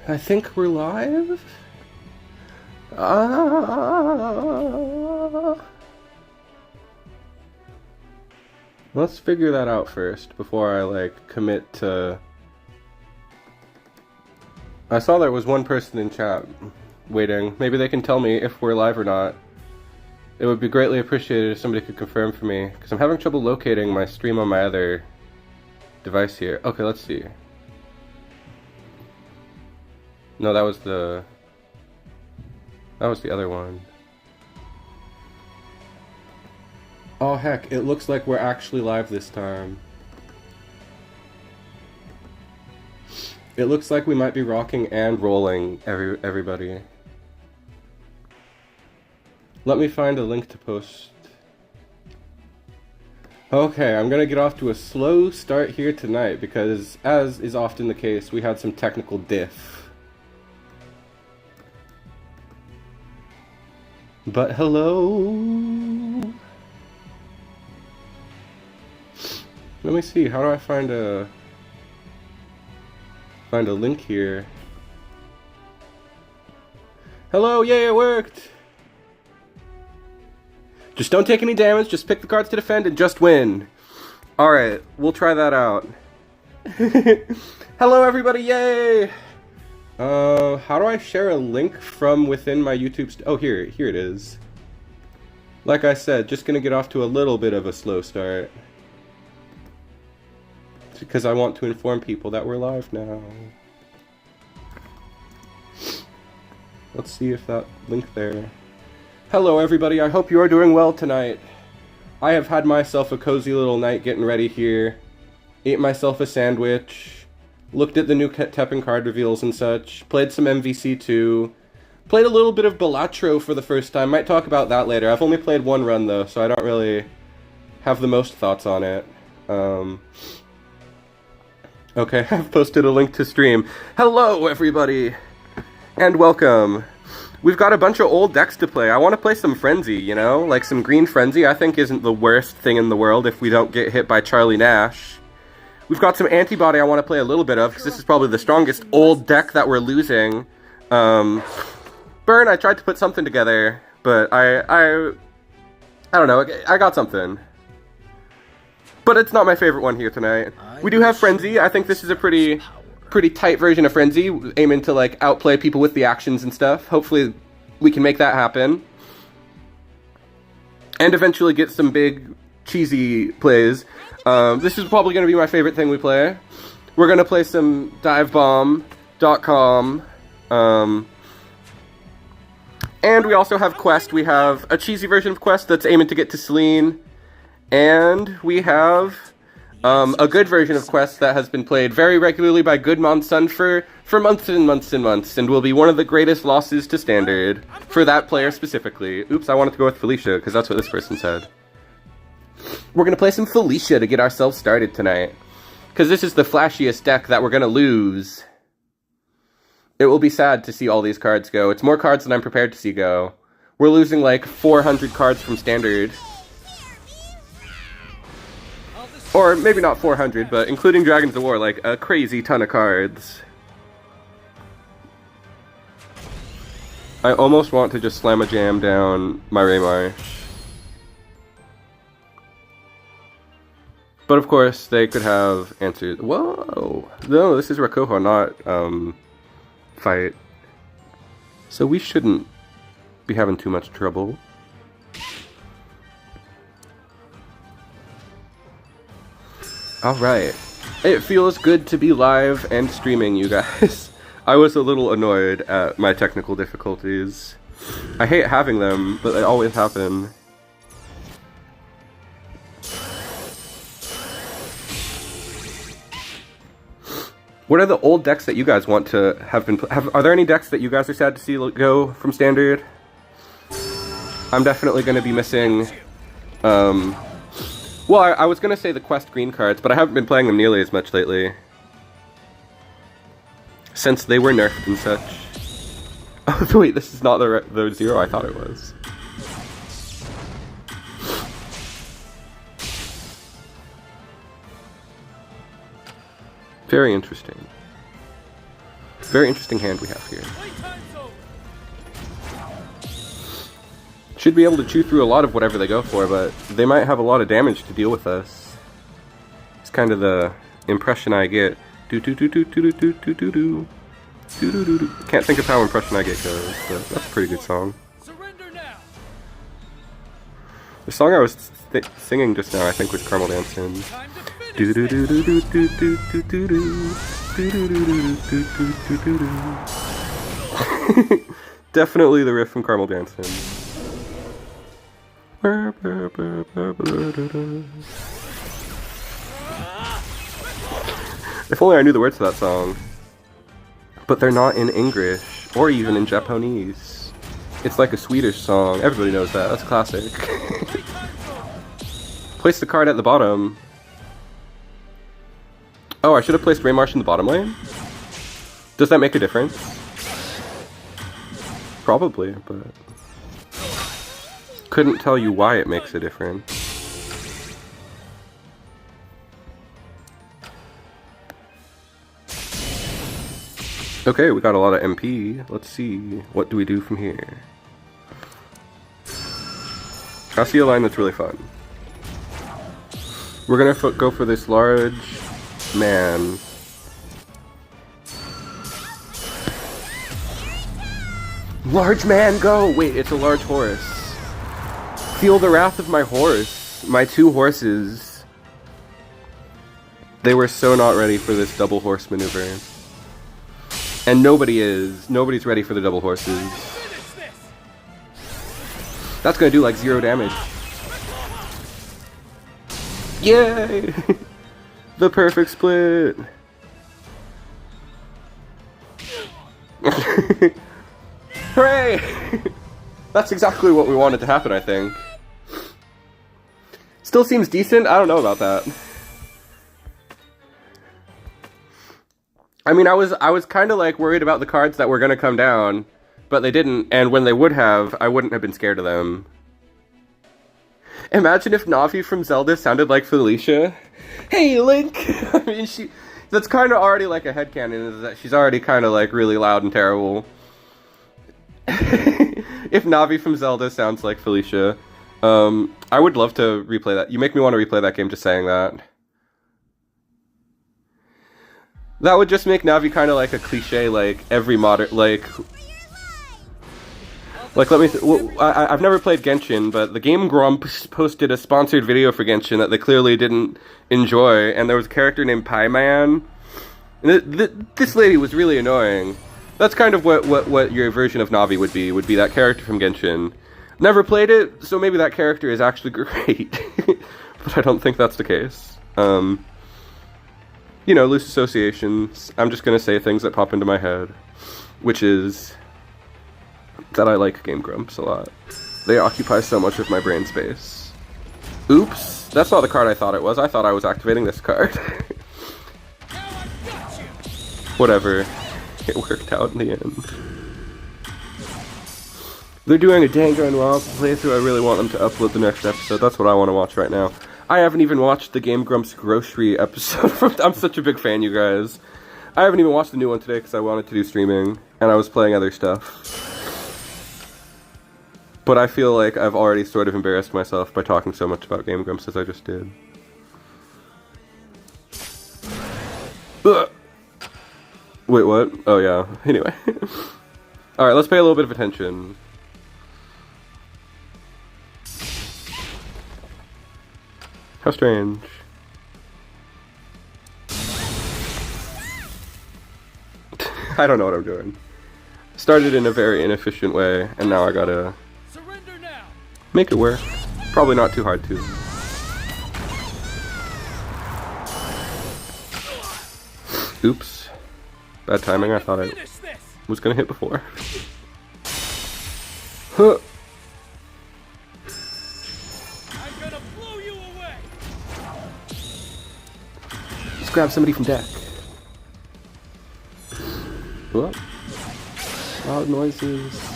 I think we're live? Let's figure that out first before I, like, commit to... I saw there was one person in chat waiting. Maybe they can tell me if we're live or not. It would be greatly appreciated if somebody could confirm for me, because I'm having trouble locating my stream on my other device here. Okay, let's see. No, that was the other one. Oh heck, it looks like we're actually live this time. It looks like we might be rocking and rolling, everybody. Let me find a link to post. Okay, I'm gonna get off to a slow start here tonight because, as is often the case, we had some technical diff. But hello! Let me see, how do I find a link here? Hello, yay, it worked! Just don't take any damage, just pick the cards to defend and just win. Alright, we'll try that out. Hello everybody, yay! How do I share a link from within my YouTube oh, here it is. Like I said, just gonna get off to a little bit of a slow start. Because I want to inform people that we're live now. Let's see if that link there. Hello everybody, I hope you are doing well tonight. I have had myself a cozy little night getting ready here. Ate myself a sandwich. Looked at the new TEPPEN card reveals and such. Played some MVC2. Played a little bit of Balatro for the first time. Might talk about that later. I've only played one run though, so I don't really have the most thoughts on it. Okay, I've posted a link to stream. Hello everybody! And welcome. We've got a bunch of old decks to play. I want to play some Frenzy, you know? Like some Green Frenzy I think isn't the worst thing in the world if we don't get hit by Charlie Nash. We've got some Antibody I want to play a little bit of, because this is probably the strongest old deck that we're losing. Burn, I tried to put something together, but I don't know, I got something. But it's not my favorite one here tonight. We do have Frenzy. I think this is a pretty tight version of Frenzy, aiming to like outplay people with the actions and stuff. Hopefully we can make that happen. And eventually get some big, cheesy plays. This is probably going to be my favorite thing we play. We're going to play some divebomb.com. And we also have Quest. We have a cheesy version of Quest that's aiming to get to Selene. And we have a good version of Quest that has been played very regularly by Good Monsun for months and months and months, and will be one of the greatest losses to Standard for that player specifically. Oops, I wanted to go with Felicia, because that's what this person said. We're going to play some Felicia to get ourselves started tonight, because this is the flashiest deck that we're going to lose. It will be sad to see all these cards go. It's more cards than I'm prepared to see go. We're losing like 400 cards from Standard. Or maybe not 400, but including Dragons of War, like a crazy ton of cards. I almost want to just slam a jam down my Raymarsh. But of course, they could have answered. Whoa! No, this is Rakoha, not fight. So we shouldn't be having too much trouble. Alright, it feels good to be live and streaming, you guys. I was a little annoyed at my technical difficulties. I hate having them, but they always happen. What are the old decks that you guys want to have been... are there any decks that you guys are sad to see go from Standard? I'm definitely going to be missing... Well, I was going to say the Quest green cards, but I haven't been playing them nearly as much lately. Since they were nerfed and such. Oh, wait, this is not the zero I thought it was. Very interesting. Very interesting hand we have here. Should be able to chew through a lot of whatever they go for, but they might have a lot of damage to deal with us. It's kind of the impression I get. Can't think of how impression I get goes, but that's a pretty good song. The song I was singing just now, I think, was Caramel Dancing. Definitely the riff from Caramel Dancing. If only I knew the words to that song. But they're not in English, or even in Japanese. It's like a Swedish song. Everybody knows that. That's classic. Place the card at the bottom. Oh, I should have placed Raymarsh in the bottom lane? Does that make a difference? Probably, but... couldn't tell you why it makes a difference. Okay, we got a lot of MP. Let's see. What do we do from here? I see a line that's really fun. We're gonna go for this large man. Large man, go! Wait, it's a large horse. Feel the wrath of my horse. My two horses. They were so not ready for this double horse maneuver. And nobody is. Nobody's ready for the double horses. That's gonna do like 0 damage. Yay! The perfect split! Hooray! That's exactly what we wanted to happen, I think. Still seems decent? I don't know about that. I mean, I was kind of like worried about the cards that were gonna come down, but they didn't, and when they would have, I wouldn't have been scared of them. Imagine if Navi from Zelda sounded like Felicia. Hey, Link! I mean, that's kind of already like a headcanon, is that she's already kind of like really loud and terrible. If Navi from Zelda sounds like Felicia, I would love to replay that. You make me want to replay that game just saying that. That would just make Navi kind of like a cliche, like every modern, like let me. I've never played Genshin, but the Game Grumps posted a sponsored video for Genshin that they clearly didn't enjoy, and there was a character named Paiman. And this lady was really annoying. That's kind of what your version of Navi would be that character from Genshin. Never played it, so maybe that character is actually great, but I don't think that's the case. You know, loose associations. I'm just gonna say things that pop into my head, which is that I like Game Grumps a lot. They occupy so much of my brain space. Oops, that's not the card I thought it was. I thought I was activating this card. Whatever, it worked out in the end. They're doing a Danganronpa playthrough. I really want them to upload the next episode. That's what I want to watch right now. I haven't even watched the Game Grumps grocery episode. I'm such a big fan, you guys. I haven't even watched the new one today because I wanted to do streaming, and I was playing other stuff. But I feel like I've already sort of embarrassed myself by talking so much about Game Grumps as I just did. Ugh. Wait, what? Oh, yeah. Anyway. Alright, let's pay a little bit of attention. How strange. I don't know what I'm doing. Started in a very inefficient way, and now I gotta make it work. Probably not too hard to. Oops. Bad timing, I thought I was gonna hit before. Huh. Let's grab somebody from deck. What? Loud noises.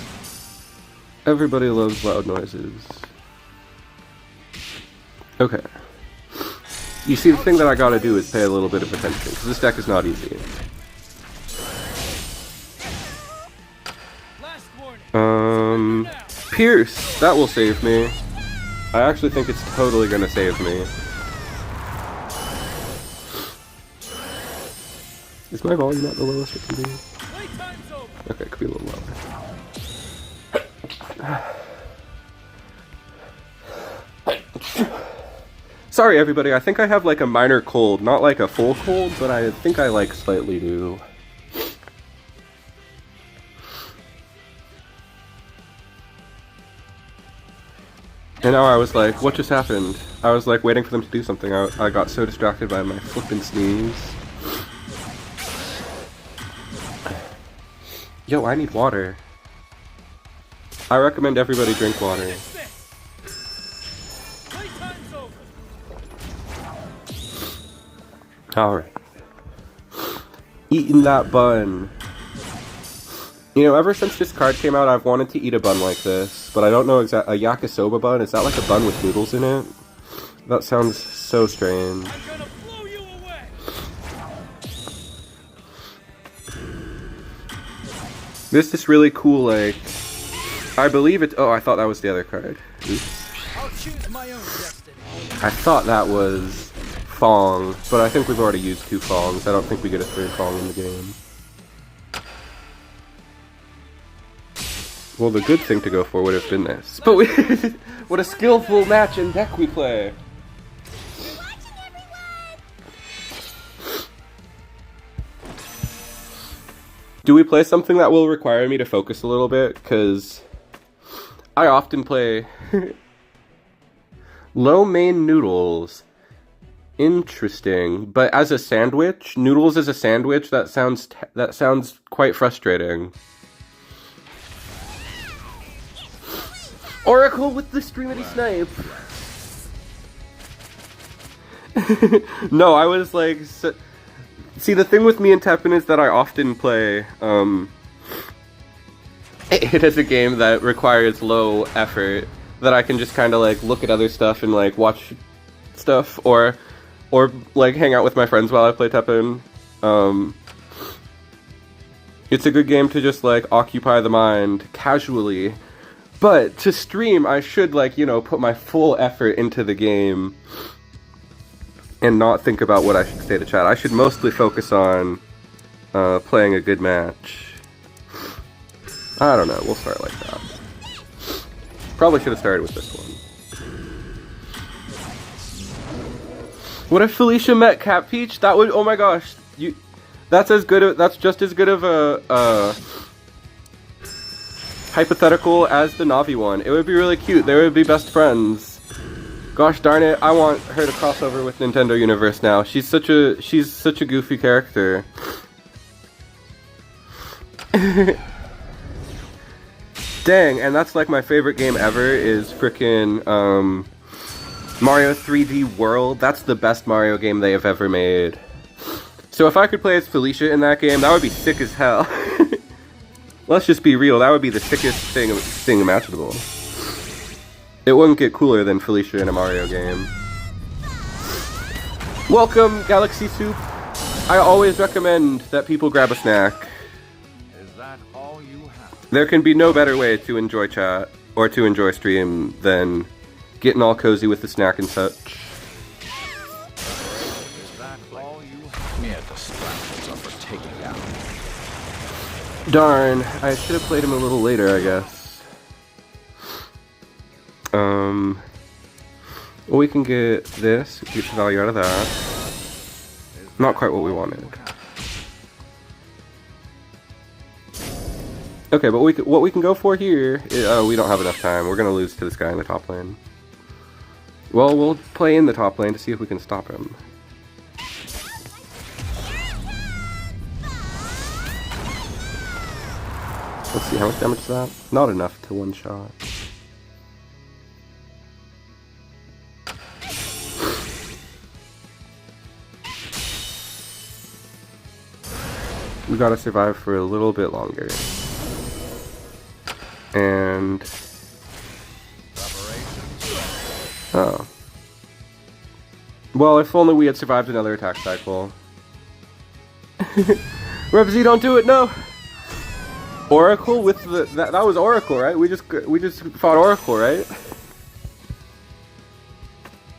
Everybody loves loud noises. Okay. You see, the thing that I gotta do is pay a little bit of attention, because this deck is not easy. Pierce! That will save me. I actually think it's totally gonna save me. Is my volume at the lowest it can be? Okay, it could be a little lower. Sorry everybody, I think I have like a minor cold. Not like a full cold, but I think I like slightly do. And now I was like, what just happened? I was like waiting for them to do something. I got so distracted by my flippin' sneeze. Yo, I need water. I recommend everybody drink water. Alright. Eating that bun. You know, ever since this card came out, I've wanted to eat a bun like this, but I don't know exactly. A yakisoba bun? Is that like a bun with noodles in it? That sounds so strange. There's this really cool, like, I believe it. Oh, I thought that was the other card. Oops. I thought that was Fong, but I think we've already used 2 Fongs. I don't think we get a 3rd Fong in the game. Well, the good thing to go for would have been this. But we what a skillful match and deck we play! Do we play something that will require me to focus a little bit? Because I often play low main noodles. Interesting, but as a sandwich, noodles as a sandwich, that sounds quite frustrating. Oracle with the streamity snipe. No, I was like, see, the thing with me and TEPPEN is that I often play it is a game that requires low effort, that I can just kind of like look at other stuff and like watch stuff, or like hang out with my friends while I play TEPPEN. It's a good game to just like occupy the mind casually. But to stream, I should, like, you know, put my full effort into the game and not think about what I should say to chat. I should mostly focus on playing a good match. I don't know, we'll start like that. Probably should have started with this one. What if Felicia met Cat Peach? That would, oh my gosh, that's just as good of a hypothetical as the Navi one. It would be really cute. They would be best friends. Gosh darn it, I want her to cross over with Nintendo Universe now. She's such a goofy character. Dang, and that's like my favorite game ever is frickin' Mario 3D World. That's the best Mario game they have ever made. So if I could play as Felicia in that game, that would be sick as hell. Let's just be real, that would be the sickest thing imaginable. It wouldn't get cooler than Felicia in a Mario game. Welcome, Galaxy Soup. I always recommend that people grab a snack. Is that all you have? There can be no better way to enjoy chat, or to enjoy stream, than getting all cozy with the snack and such. Is that all you have? Mere distractions are for taking out. Darn, I should have played him a little later, I guess. Well, we can get this, get the value out of that. Not quite what we wanted. Okay, but what we can go for here is, oh, we don't have enough time. We're gonna lose to this guy in the top lane. Well, we'll play in the top lane to see if we can stop him. Let's see, how much damage is that? Not enough to one shot. We gotta survive for a little bit longer. And... oh. Well, if only we had survived another attack cycle. Rebsy, don't do it, no! Oracle with the that was Oracle, right? We just fought Oracle, right?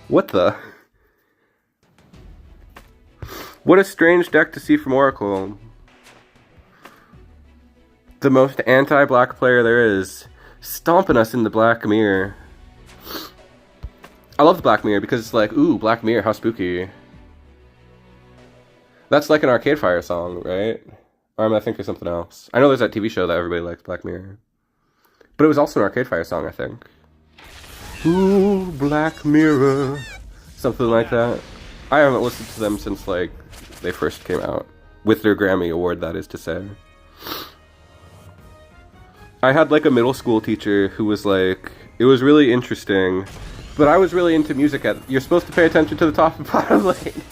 What the? What a strange deck to see from Oracle. The most anti-black player there is, stomping us in the Black Mirror. I love the Black Mirror because it's like, ooh, Black Mirror, how spooky. That's like an Arcade Fire song, right? Or am I thinking something else? I know there's that TV show that everybody likes, Black Mirror. But it was also an Arcade Fire song, I think. Ooh, Black Mirror. Something like that. I haven't listened to them since, like, they first came out. With their Grammy Award, that is to say. I had, like, a middle school teacher who was like, it was really interesting, but I was really into music you're supposed to pay attention to the top and bottom lane.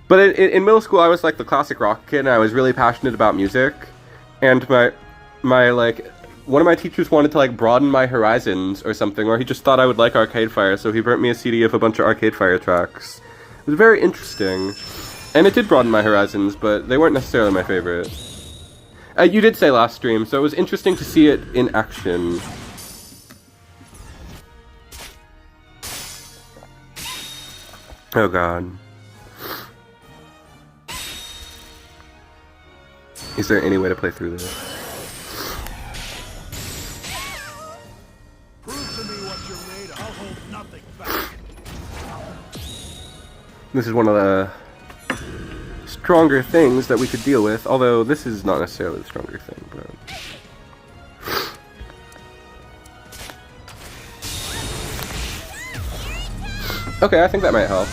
But in middle school, I was like the classic rock kid, and I was really passionate about music. And my like, one of my teachers wanted to like broaden my horizons or something, or he just thought I would like Arcade Fire, so he burnt me a CD of a bunch of Arcade Fire tracks. It was very interesting, and it did broaden my horizons, but they weren't necessarily my favorite. You did say last stream, so it was interesting to see it in action. Oh god. Is there any way to play through this? Prove to me what you're made. I'll hold nothing back. This is one of the stronger things that we could deal with, although this is not necessarily the stronger thing, but... Okay, I think that might help.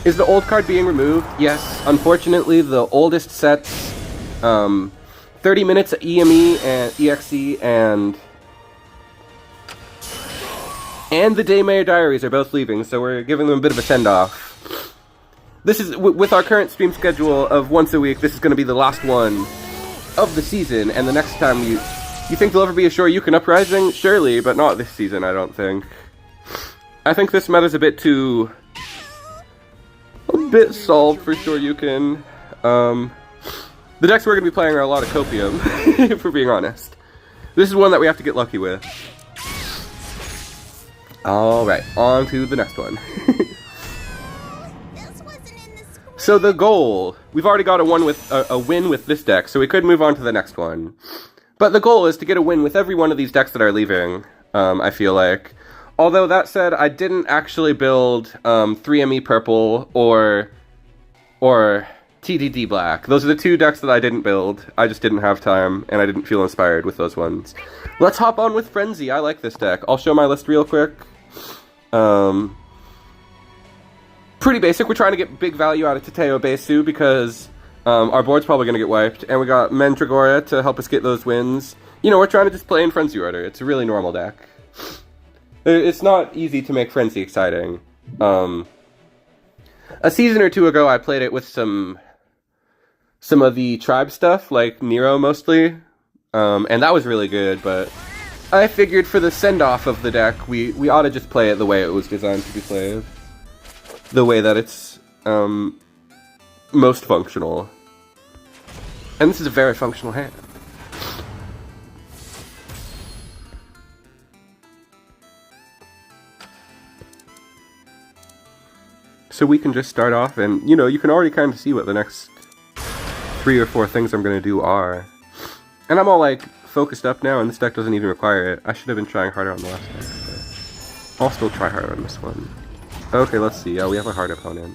Is the old card being removed? Yes. Unfortunately, the oldest sets, 30 minutes of EME and EXE and the Daymare Diaries are both leaving, so we're giving them a bit of a send-off. This is, with our current stream schedule of once a week, this is going to be the last one of the season, and the next time you think there'll ever be a Shoryuken Uprising? Surely, but not this season, I don't think. I think this meta's a bit solved for Shoryuken. The decks we're going to be playing are a lot of Copium, if we're being honest. This is one that we have to get lucky with. Alright, on to the next one. So the goal, we've already got a win with this deck, so we could move on to the next one. But the goal is to get a win with every one of these decks that are leaving, I feel like. Although that said, I didn't actually build 3ME Purple or TDD Black. Those are the two decks that I didn't build. I just didn't have time, and I didn't feel inspired with those ones. Let's hop on with Frenzy. I like this deck. I'll show my list real quick. Pretty basic. We're trying to get big value out of Teteo Besu because our board's probably going to get wiped, and we got Mandragora to help us get those wins. You know, we're trying to just play in Frenzy order. It's a really normal deck. It's not easy to make Frenzy exciting. A season or two ago, I played it with some of the tribe stuff, like Nero mostly, and that was really good, but I figured for the send-off of the deck, we ought to just play it the way it was designed to be played. The way that it's most functional. And this is a very functional hand. So we can just start off, and, you know, you can already kind of see what the next 3 or 4 things I'm going to do are. And I'm all, like, focused up now, and this deck doesn't even require it. I should have been trying harder on the last deck, but I'll still try harder on this one. Okay, let's see. Yeah, we have a hard opponent.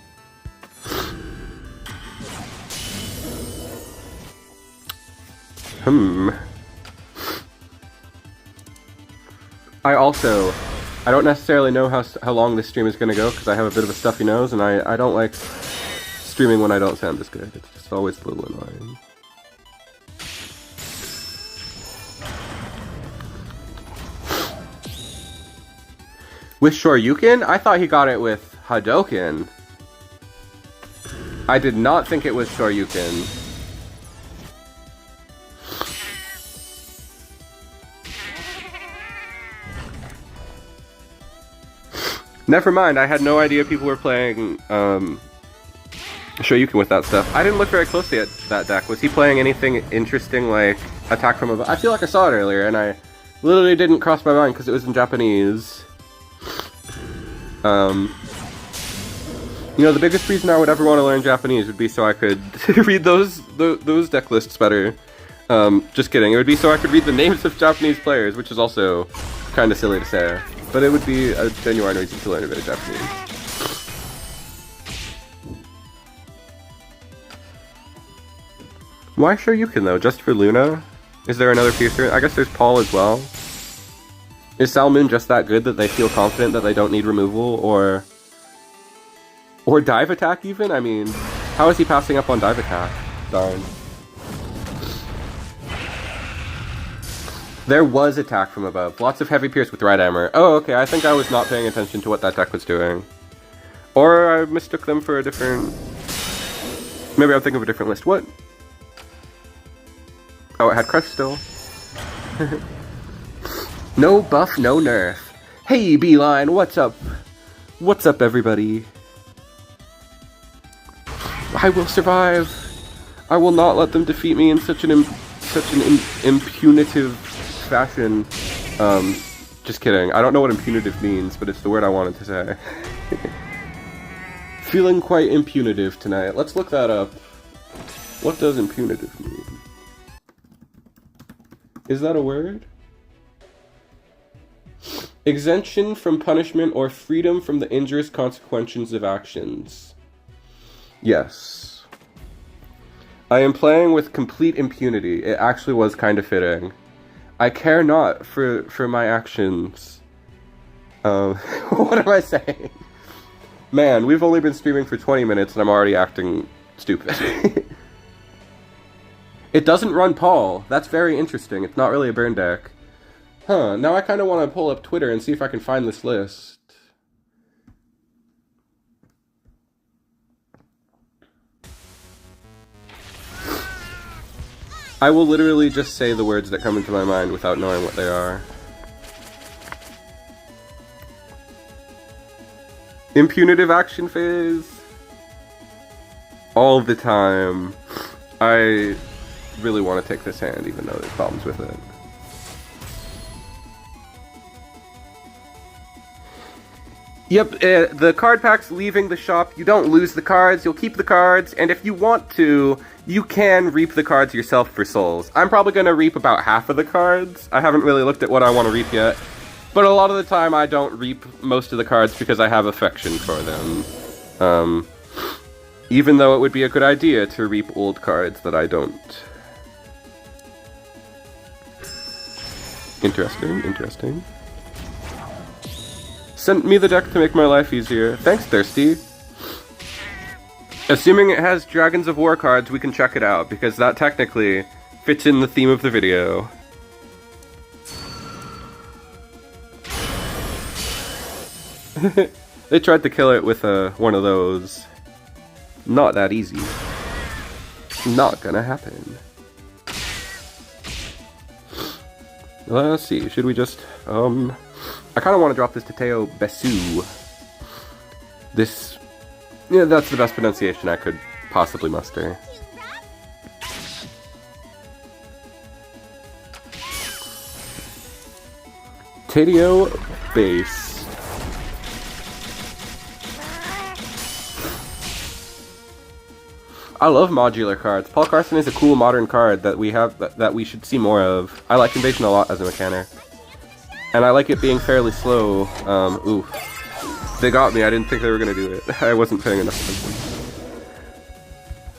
I don't necessarily know how long this stream is going to go, because I have a bit of a stuffy nose, and I don't like streaming when I don't sound as good. It's just always a little annoying. With Shoryuken? I thought he got it with Hadoken. I did not think it was Shoryuken. Never mind, I had no idea people were playing Shoryuken with that stuff. I didn't look very closely at that deck. Was he playing anything interesting like attack from above? I feel like I saw it earlier and I literally didn't cross my mind because it was in Japanese. You know, the biggest reason I would ever want to learn Japanese would be so I could read those deck lists better. Just kidding. It would be so I could read the names of Japanese players, which is also kind of silly to say. But it would be a genuine reason to learn a bit of Japanese. Why Shoryuken though? Just for Luna? Is there another piercer? I guess there's Paul as well. Is Salmoon just that good that they feel confident that they don't need removal, or dive attack even? I mean, how is he passing up on dive attack? Darn. There was attack from above. Lots of heavy pierce with right hammer. Oh, okay, I think I was not paying attention to what that deck was doing. Or I mistook them for a different... Maybe I'm thinking of a different list. What? Oh, it had Crush still. No buff, no nerf. Hey, Beeline, what's up? What's up, everybody? I will survive. I will not let them defeat me in such an impunitive fashion. Just kidding. I don't know what impunitive means, but it's the word I wanted to say. Feeling quite impunitive tonight. Let's look that up. What does impunitive mean? Is that a word? Exemption from punishment or freedom from the injurious consequences of actions. Yes. I am playing with complete impunity. It actually was kind of fitting. I care not for my actions. What am I saying? Man, we've only been streaming for 20 minutes and I'm already acting stupid. It doesn't run Paul. That's very interesting. It's not really a burn deck. Huh, now I kind of want to pull up Twitter and see if I can find this list. I will literally just say the words that come into my mind without knowing what they are. Impunitive action phase. All the time. I really want to take this hand even though there's problems with it. Yep, the card pack's leaving the shop. You don't lose the cards, you'll keep the cards, and if you want to, you can reap the cards yourself for souls. I'm probably going to reap about half of the cards. I haven't really looked at what I want to reap yet. But a lot of the time I don't reap most of the cards because I have affection for them. Even though it would be a good idea to reap old cards that I don't. Interesting, interesting. Sent me the deck to make my life easier. Thanks, Thirsty. Assuming it has Dragons of War cards, we can check it out, because that technically fits in the theme of the video. They tried to kill it with one of those. Not that easy. Not gonna happen. Let's see, should we just, I kind of want to drop this to Teo Besu. This, yeah, that's the best pronunciation I could possibly muster. Teo Base. I love modular cards. Paul Carson is a cool modern card that we have that we should see more of. I like Invasion a lot as a mechanic. And I like it being fairly slow. Ooh. They got me. I didn't think they were going to do it. I wasn't paying enough attention.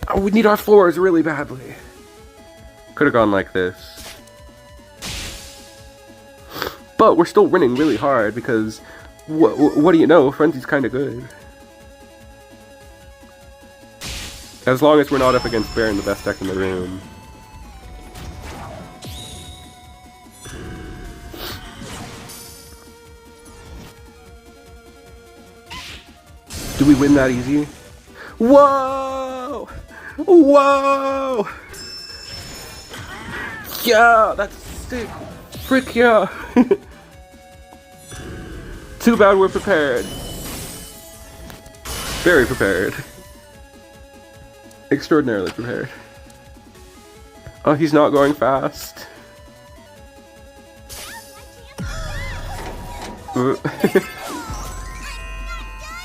Oh, we need our floors really badly. Could have gone like this. But we're still winning really hard because, what do you know, Frenzy's kind of good. As long as we're not up against Baron, the best deck in the room. Do we win that easy? Whoa! Whoa! Yeah, that's sick. Frick yeah. Too bad we're prepared. Very prepared. Extraordinarily prepared. Oh, he's not going fast.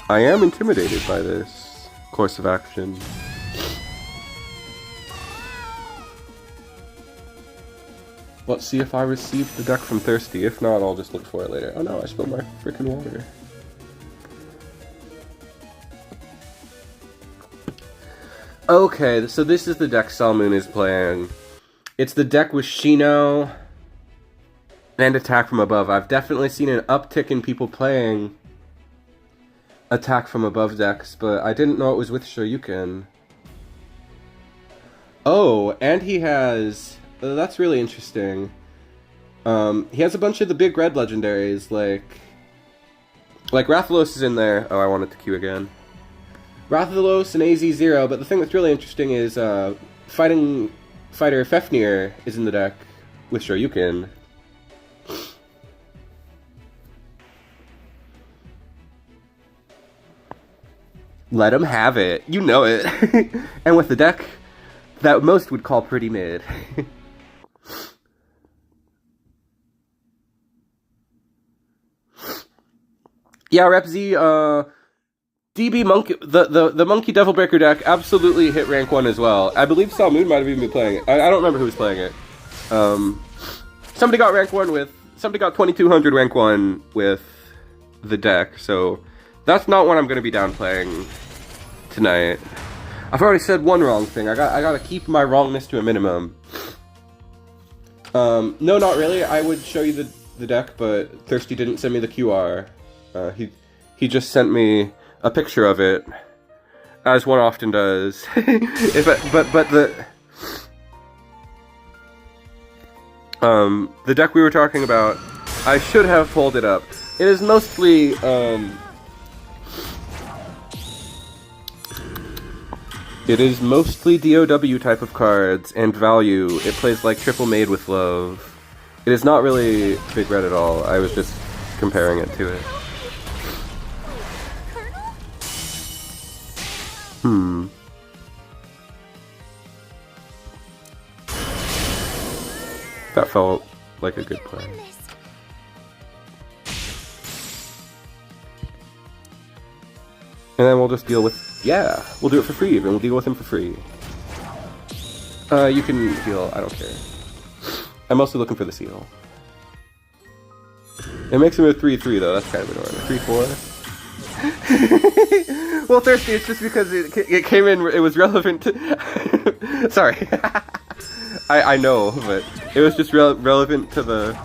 I am intimidated by this course of action. Let's see if I received the deck from Thirsty. If not, I'll just look for it later. Oh no, I spilled my freaking water. Okay, so this is the deck Salmoon is playing. It's the deck with Shino and Attack from Above. I've definitely seen an uptick in people playing Attack from Above decks, but I didn't know it was with Shoryuken. Oh, and he has... that's really interesting. He has a bunch of the big red legendaries, like Rathalos is in there. Oh, I wanted to queue again. Rathalos and AZ0, but the thing that's really interesting is Fighter Fefnir is in the deck with Shoryuken. Let him have it. You know it. And with the deck that most would call pretty mid. Yeah, RepZ, DB Monkey, the Monkey Devil Breaker deck absolutely hit rank 1 as well. I believe Salmoon might have even been playing it. I don't remember who was playing it. Somebody got rank 1 with, somebody got 2200 rank 1 with the deck, so that's not what I'm going to be downplaying tonight. I've already said one wrong thing. I gotta keep my wrongness to a minimum. No, not really. I would show you the deck, but Thirsty didn't send me the QR. He just sent me a picture of it, as one often does. The deck we were talking about, I should have pulled it up. It is mostly DOW type of cards and value. It plays like Triple Made with Love. It is not really Big Red at all. I was just comparing it to it. That felt like a good play. And then we'll just deal with... Yeah, we'll do it for free, and we'll deal with him for free. You can heal, I don't care. I'm mostly looking for the seal. It makes him a 3-3 though, that's kind of annoying. 3-4? Well, Thirsty, it's just because it came in, it was relevant to... Sorry. I know, but it was just relevant to the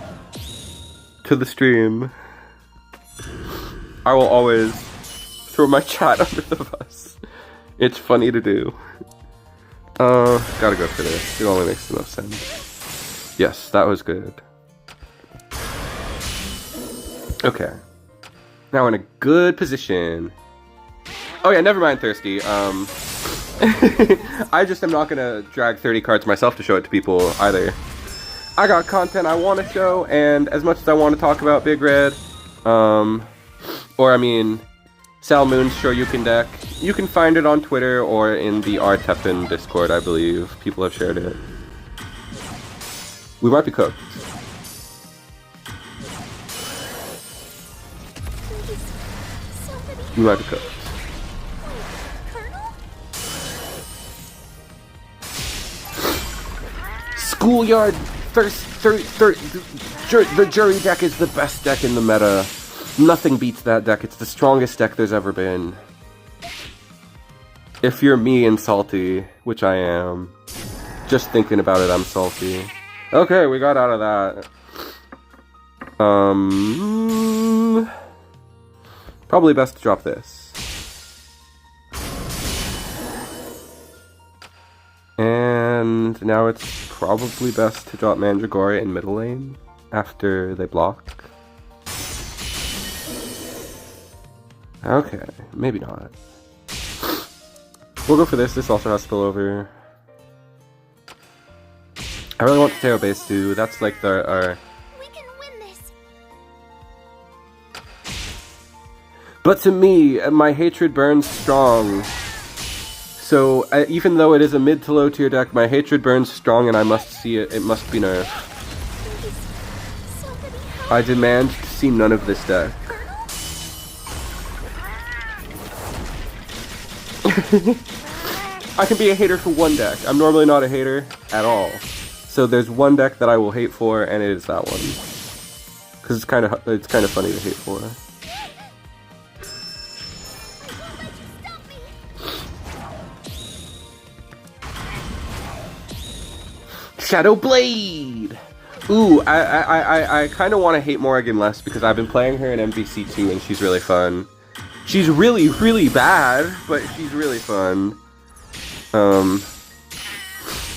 stream. I will always throw my chat under the bus. It's funny to do. Gotta go for this. It only makes the most sense. Yes, that was good. Okay. Now in a good position. Oh yeah, never mind Thirsty. I just am not gonna drag 30 cards myself to show it to people either. I got content I want to show, and as much as I want to talk about Big Red, or I mean, Salmoon's Shoryuken deck, you can find it on Twitter or in the TEPPEN Discord, I believe. People have shared it. We might be cooked. We might be cooked. Schoolyard the jury deck is the best deck in the meta. Nothing beats that deck. It's the strongest deck there's ever been. If you're me and salty, which I am, just thinking about it, I'm salty. Okay, we got out of that. Probably best to drop this. And now it's probably best to drop Mandragora in middle lane after they block. Okay, maybe not. We'll go for this. This also has spillover. I really want Teo base too. That's like our... We can win this. But to me, my hatred burns strong. So, even though it is a mid to low tier deck, my hatred burns strong and I must see it. It must be nerfed. I demand to see none of this deck. I can be a hater for one deck. I'm normally not a hater at all. So there's one deck that I will hate for, and it is that one. Because it's kind of funny to hate for. Shadow Blade! Ooh, I kind of want to hate Morrigan less because I've been playing her in MVC2 and she's really fun. She's really, really bad, but she's really fun. The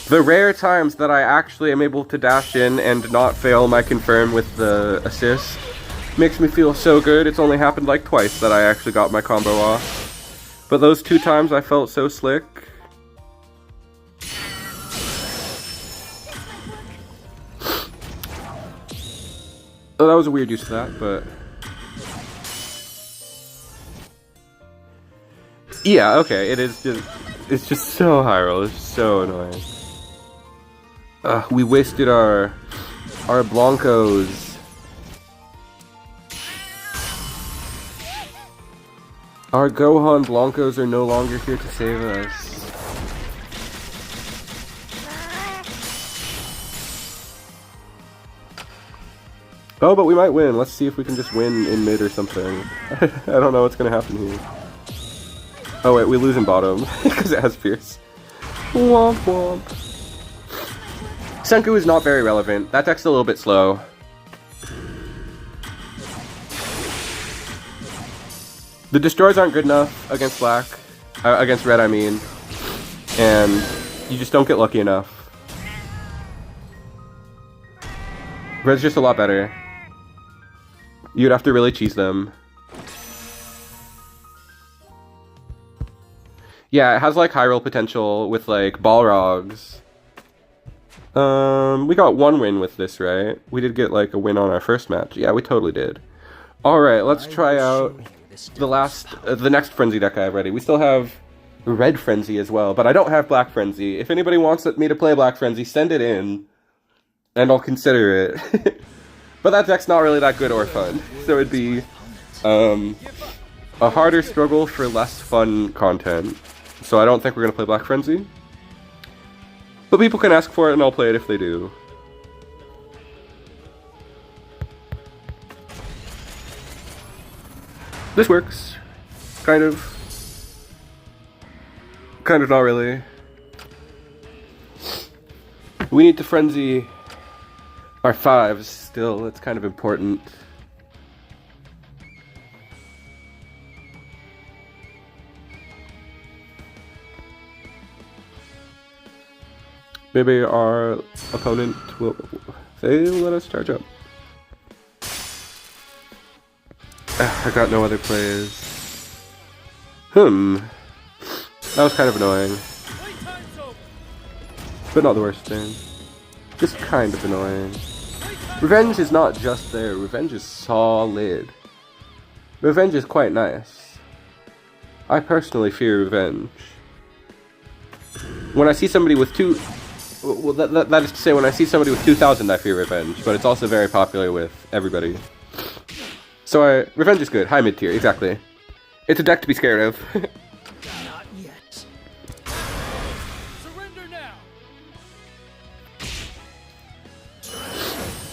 rare times that I actually am able to dash in and not fail my confirm with the assist makes me feel so good. It's only happened like twice that I actually got my combo off. But those 2 times I felt so slick. Oh, that was a weird use of that, but... yeah, okay, it's just so high roll, it's so annoying. We wasted our Blancos. Our Gohan Blancos are no longer here to save us. Oh, but we might win. Let's see if we can just win in mid or something. I don't know what's gonna happen here. Oh wait, we lose in bottom because it has Fierce. Womp womp. Senku is not very relevant. That deck's a little bit slow. The destroys aren't good enough against black. Against red, I mean. And you just don't get lucky enough. Red's just a lot better. You'd have to really cheese them. Yeah, it has like high roll potential with like Balrogs. We got 1 win with this, right? We did get like a win on our first match. Yeah, we totally did. Alright, let's try out the next Frenzy deck I have ready. We still have Red Frenzy as well, but I don't have Black Frenzy. If anybody wants me to play Black Frenzy, send it in, and I'll consider it. But that deck's not really that good or fun, so it'd be a harder struggle for less fun content. So I don't think we're going to play Black Frenzy. But people can ask for it and I'll play it if they do. This works. Kind of. Kind of not really. We need to Frenzy our 5s still. That's kind of important. Maybe our opponent will... they let us charge up. I got no other plays. That was kind of annoying. But not the worst thing. Just kind of annoying. Revenge is not just there. Revenge is solid. Revenge is quite nice. I personally fear revenge. When I see somebody with well, that is to say, when I see somebody with 2,000, I fear revenge, but it's also very popular with everybody. So revenge is good. High mid tier, exactly. It's a deck to be scared of. Not yet. Surrender now.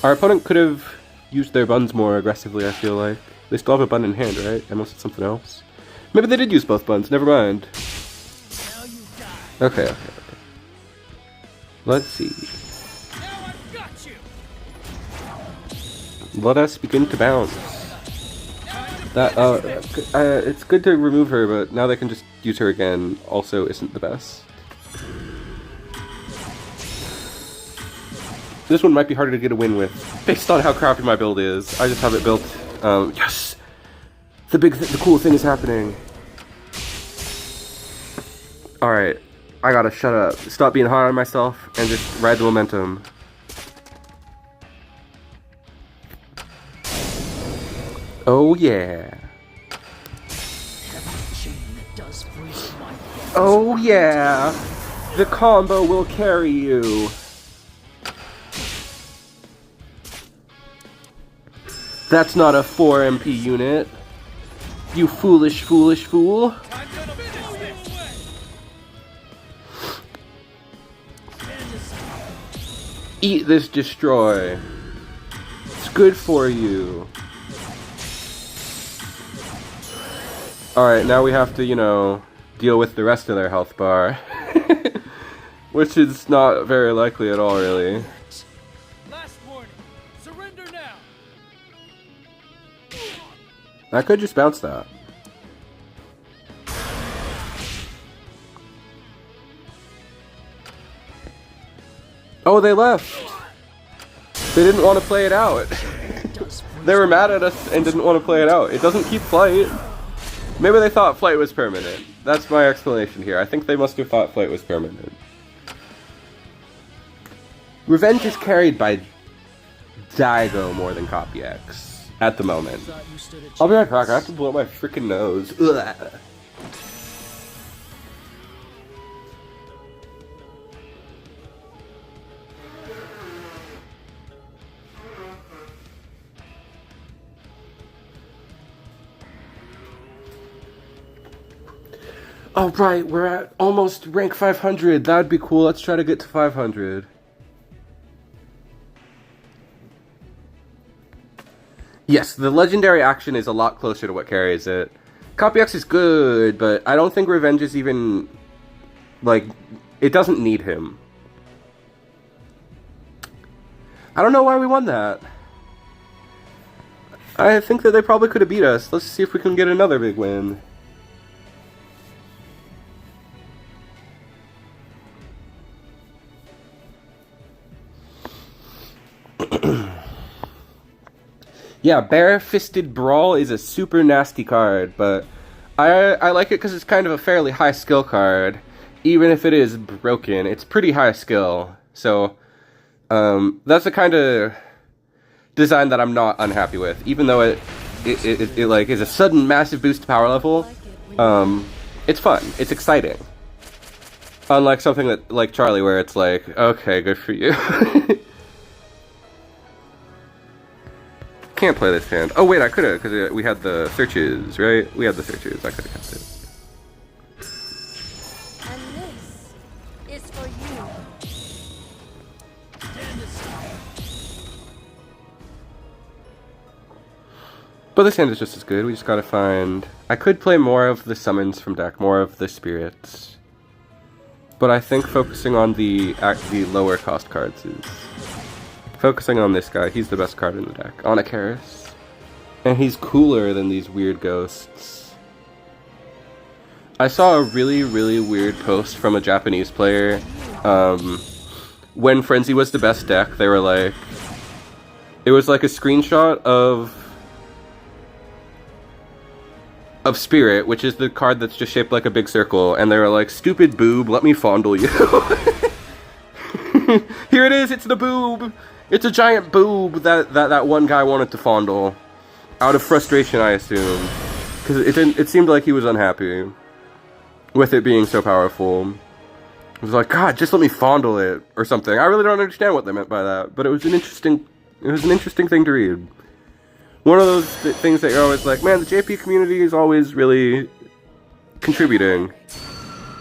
Our opponent could have used their buns more aggressively, I feel like. They still have a bun in hand, right? Unless it's something else. Maybe they did use both buns, never mind. Now you die. Okay. Let's see. Now I've got you. Let us begin to bounce. That it's good to remove her, but now they can just use her again. Also, isn't the best. This one might be harder to get a win with, based on how crappy my build is. I just have it built. Yes, the cool thing is happening. All right. I gotta shut up, stop being hard on myself, and just ride the momentum. Oh yeah. Heavy chain that does freeze my blood. Oh yeah! The combo will carry you! That's not a 4 MP unit. You foolish, foolish fool. I'm gonna blow you away. Stand aside. Eat this destroy. It's good for you. Alright, now we have to, you know, deal with the rest of their health bar. Which is not very likely at all, really. Last warning. Surrender now. I could just bounce that. Oh, they left! They didn't want to play it out. They were mad at us and didn't want to play it out. It doesn't keep flight. Maybe they thought flight was permanent. That's my explanation here. I think they must have thought flight was permanent. Revenge is carried by Daigo more than Copy X at the moment. Thought you stood a I'll be right chance. back. I have to blow my freaking nose. Ugh. Oh, right, we're at almost rank 500. That'd be cool. Let's try to get to 500. Yes, the legendary action is a lot closer to what carries it. Copy X is good, but I don't think Revenge is even... like, it doesn't need him. I don't know why we won that. I think that they probably could have beat us. Let's see if we can get another big win. Yeah, Bare-Fisted Brawl is a super nasty card, but I like it because it's kind of a fairly high skill card. Even if it is broken, it's pretty high skill. So, that's the kind of design that I'm not unhappy with. Even though it like is a sudden massive boost to power level, it's fun. It's exciting. Unlike something that like Charlie, where it's like, okay, good for you. Can't play this hand. Oh wait, I could have, because we had the searches, right? We had the searches. I could have kept it. And this is for you. Stand aside. But this hand is just as good. We just gotta find... I could play more of the summons from deck, more of the spirits. But I think focusing on the lower cost cards is... Focusing on this guy, he's the best card in the deck. Onycaris. And he's cooler than these weird ghosts. I saw a really, really weird post from a Japanese player. When Frenzy was the best deck, they were like... It was like a screenshot of Spirit, which is the card that's just shaped like a big circle. And they were like, stupid boob, let me fondle you. Here it is, it's the boob! It's a giant boob that one guy wanted to fondle. Out of frustration, I assume. Because it seemed like he was unhappy with it being so powerful. He was like, God, just let me fondle it, or something. I really don't understand what they meant by that, but it was an interesting thing to read. One of those things that you're always like, man, the JP community is always really contributing.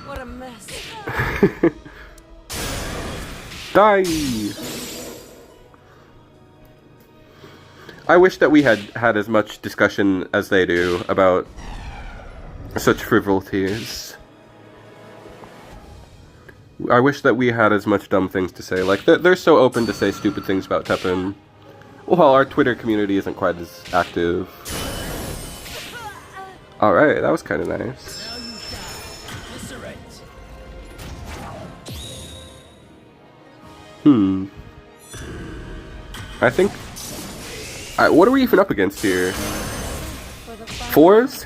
What a mess. Die! I wish that we had as much discussion as they do about such frivolities. I wish that we had as much dumb things to say. Like, they're so open to say stupid things about TEPPEN. Well, our Twitter community isn't quite as active. Alright, that was kind of nice. Now you die. Eviscerate. I think... what are we even up against here? For the final Fours?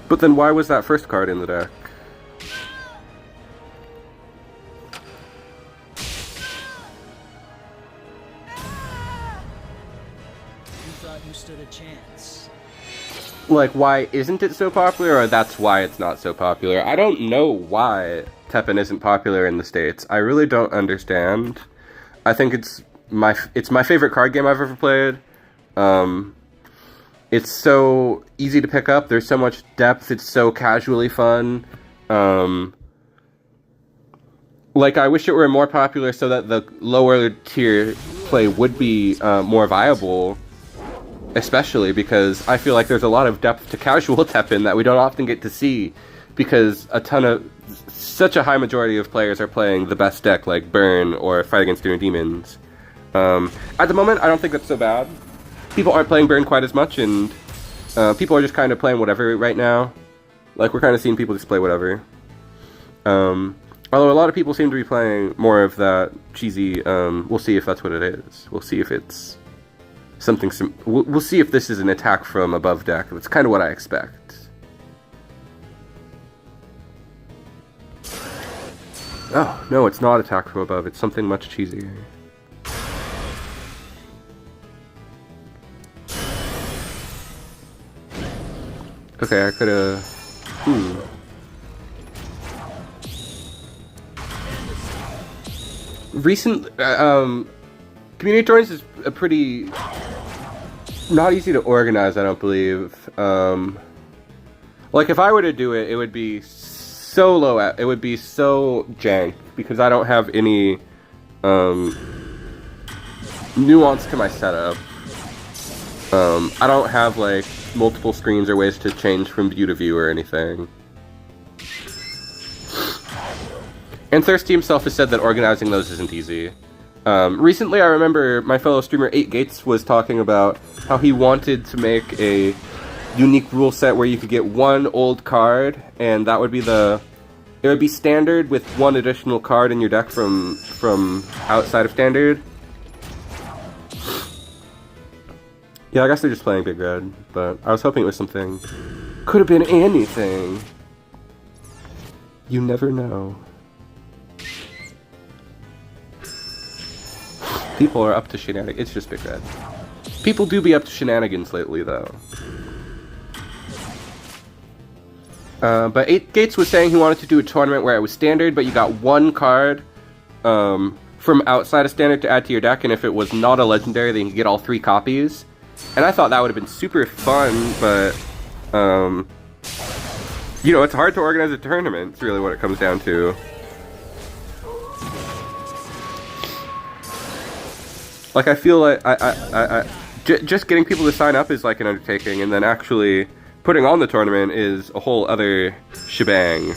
But then why was that first card in the deck? You thought you stood a chance. like, why isn't it so popular, or that's why it's not so popular. I don't know why TEPPEN isn't popular in the States. I really don't understand. I think it's my favorite card game I've ever played. It's so easy to pick up. There's so much depth. It's so casually fun. Like, I wish it were more popular so that the lower tier play would be more viable. Especially because I feel like there's a lot of depth to casual TEPPEN that we don't often get to see, because such a high majority of players are playing the best deck like Burn or Fight Against Doom Demons. At the moment, I don't think that's so bad. People aren't playing Burn quite as much, and people are just kind of playing whatever right now. Like, we're kind of seeing people just play whatever. Although a lot of people seem to be playing more of that cheesy, we'll see if that's what it is. We'll see if it's something, we'll see if this is an attack from above deck. That's kind of what I expect. Oh, no, it's not attack from above. It's something much cheesier. Okay, I could've... Community tournaments is a pretty... not easy to organize, I don't believe. Like, if I were to do it, it would be so low, it would be so jank, because I don't have any, nuance to my setup. I don't have, like, multiple screens or ways to change from view to view or anything. And Thirsty himself has said that organizing those isn't easy. Recently, I remember my fellow streamer 8 Gates was talking about how he wanted to make a unique rule set where you could get one old card, and that would be it would be standard with one additional card in your deck from outside of standard. Yeah, I guess they're just playing Big Red, but I was hoping it was something. Could have been anything. You never know. People are up to shenanigans. It's just Big Red. People do be up to shenanigans lately, though. But 8 Gates was saying he wanted to do a tournament where it was standard, but you got one card from outside of standard to add to your deck, and if it was not a legendary, then you could get all 3 copies. And I thought that would have been super fun, but, you know, it's hard to organize a tournament. It's really what it comes down to. Like, I feel like just getting people to sign up is like an undertaking, and then actually putting on the tournament is a whole other shebang.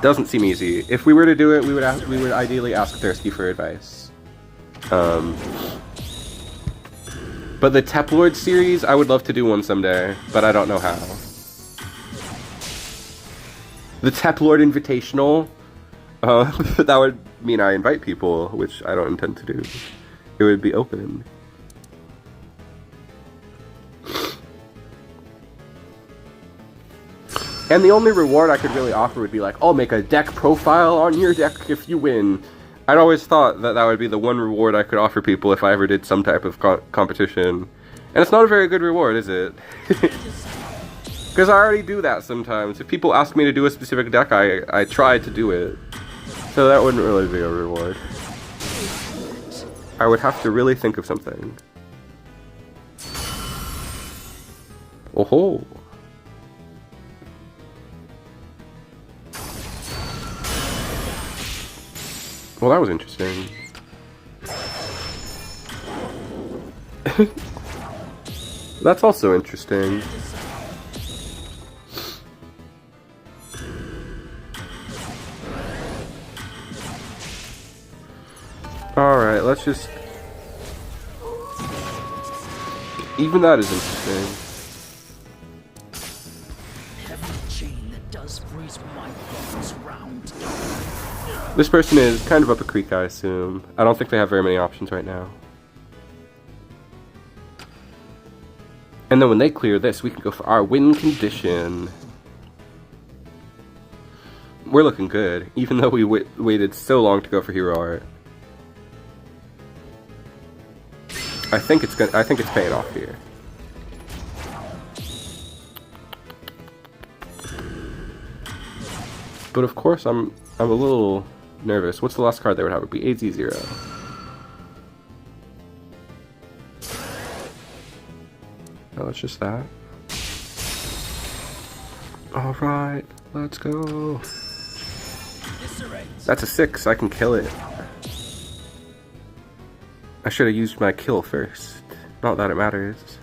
Doesn't seem easy. If we were to do it, we would ideally ask Thirsty for advice. But the TEPLORD series, I would love to do one someday, but I don't know how. The TEPLORD Invitational, that would mean I invite people, which I don't intend to do. It would be open. And the only reward I could really offer would be like, I'll make a deck profile on your deck if you win. I'd always thought that that would be the one reward I could offer people if I ever did some type of competition. And it's not a very good reward, is it? Because I already do that sometimes. If people ask me to do a specific deck, I try to do it. So that wouldn't really be a reward. I would have to really think of something. Oh ho! Well, that was interesting. That's also interesting. Alright, let's just... Even that is interesting. This person is kind of up a creek, I assume. I don't think they have very many options right now. And then when they clear this, we can go for our win condition. We're looking good, even though we waited so long to go for hero art. I think it's paying off here. But of course, I'm a little nervous. What's the last card they would have? It would be AZ0. Oh, it's just that. Alright, let's go. That's a 6, I can kill it. I should have used my kill first. Not that it matters.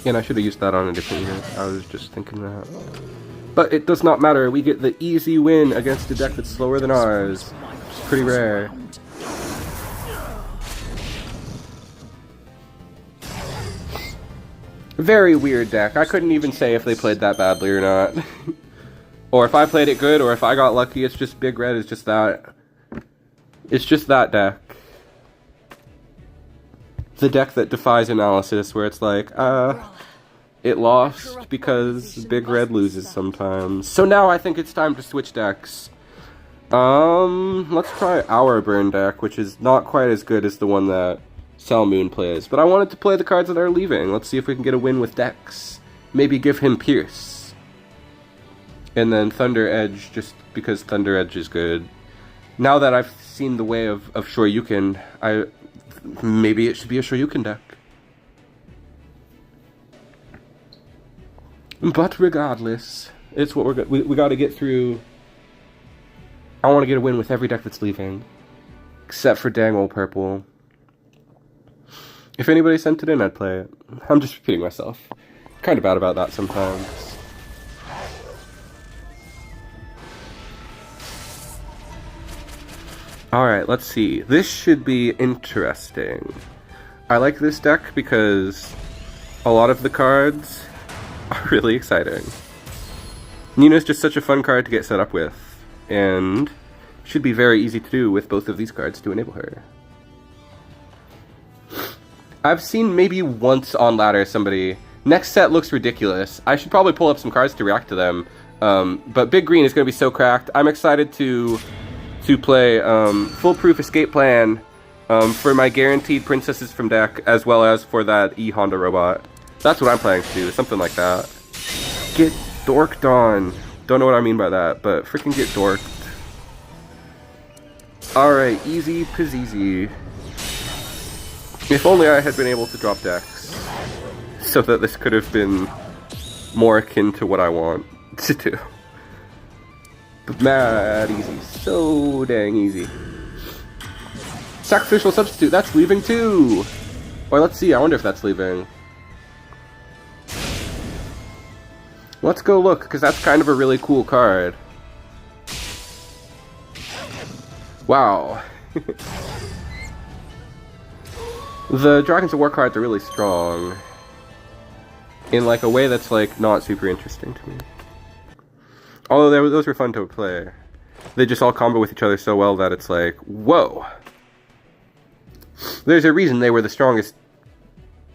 And I should have used that on a different unit. I was just thinking that. But it does not matter. We get the easy win against a deck that's slower than ours. It's pretty rare. Very weird deck. I couldn't even say if they played that badly or not. Or if I played it good, or if I got lucky. It's just Big Red is just that. It's just that deck. The deck that defies analysis, where it's like, it lost because Big Red loses sometimes. So now I think it's time to switch decks. Let's try our burn deck, which is not quite as good as the one that Salmoon plays. But I wanted to play the cards that are leaving. Let's see if we can get a win with Dex. Maybe give him Pierce. And then Thunder Edge, just because Thunder Edge is good. Now that I've seen the way of Shoryuken, maybe it should be a Shoryuken deck. But regardless, it's what we got to get through. I want to get a win with every deck that's leaving, except for dang old purple. If anybody sent it in, I'd play it. I'm just repeating myself. Kind of bad about that sometimes. Alright, let's see. This should be interesting. I like this deck because a lot of the cards are really exciting. Nina's just such a fun card to get set up with, and should be very easy to do with both of these cards to enable her. I've seen maybe once on ladder somebody, next set looks ridiculous. I should probably pull up some cards to react to them, but Big Green is going to be so cracked. I'm excited to play Foolproof Escape Plan for my guaranteed Princesses from deck, as well as for that E-Honda robot. That's what I'm planning to do, something like that. Get dorked on. Don't know what I mean by that, but freaking get dorked. Alright, easy peasy. If only I had been able to drop decks, so that this could have been more akin to what I want to do. But mad easy, so dang easy. Sacrificial Substitute, that's leaving too! Or let's see, I wonder if that's leaving. Let's go look, because that's kind of a really cool card. Wow. The Dragons of War cards are really strong. In like a way that's like not super interesting to me. Although those were fun to play. They just all combo with each other so well that it's like, whoa! There's a reason they were the strongest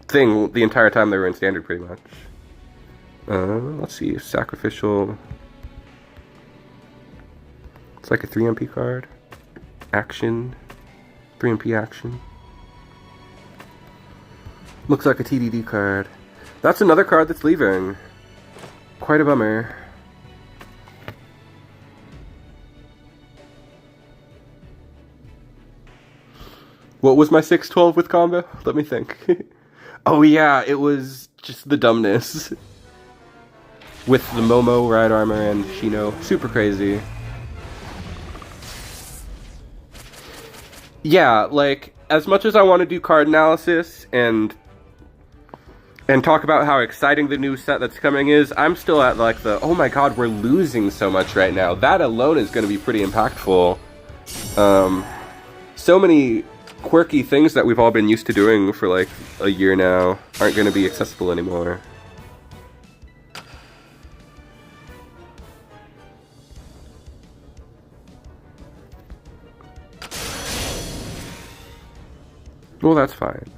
thing the entire time they were in Standard, pretty much. Let's see, Sacrificial. It's like a 3 MP card. Action. 3 MP action. Looks like a TDD card. That's another card that's leaving. Quite a bummer. What was my 6-12 with combo? Let me think. Oh yeah, it was just the dumbness. With the Momo, Ride Armor, and Shino. Super crazy. Yeah, like, as much as I want to do card analysis and talk about how exciting the new set that's coming is, I'm still at like the, oh my god, we're losing so much right now. That alone is going to be pretty impactful. So many quirky things that we've all been used to doing for like a year now aren't going to be accessible anymore. Well, that's fine.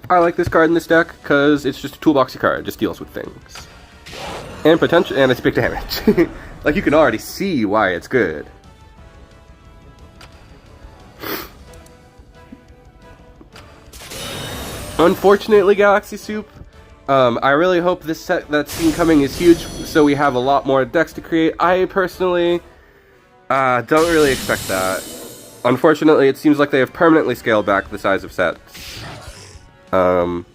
I like this card in this deck because it's just a toolboxy card. It just deals with things. And potential, and it's big damage. Like, you can already see why it's good. Unfortunately, Galaxy Soup, I really hope this set that's seen coming is huge, so we have a lot more decks to create. I personally don't really expect that. Unfortunately, it seems like they have permanently scaled back the size of sets. Although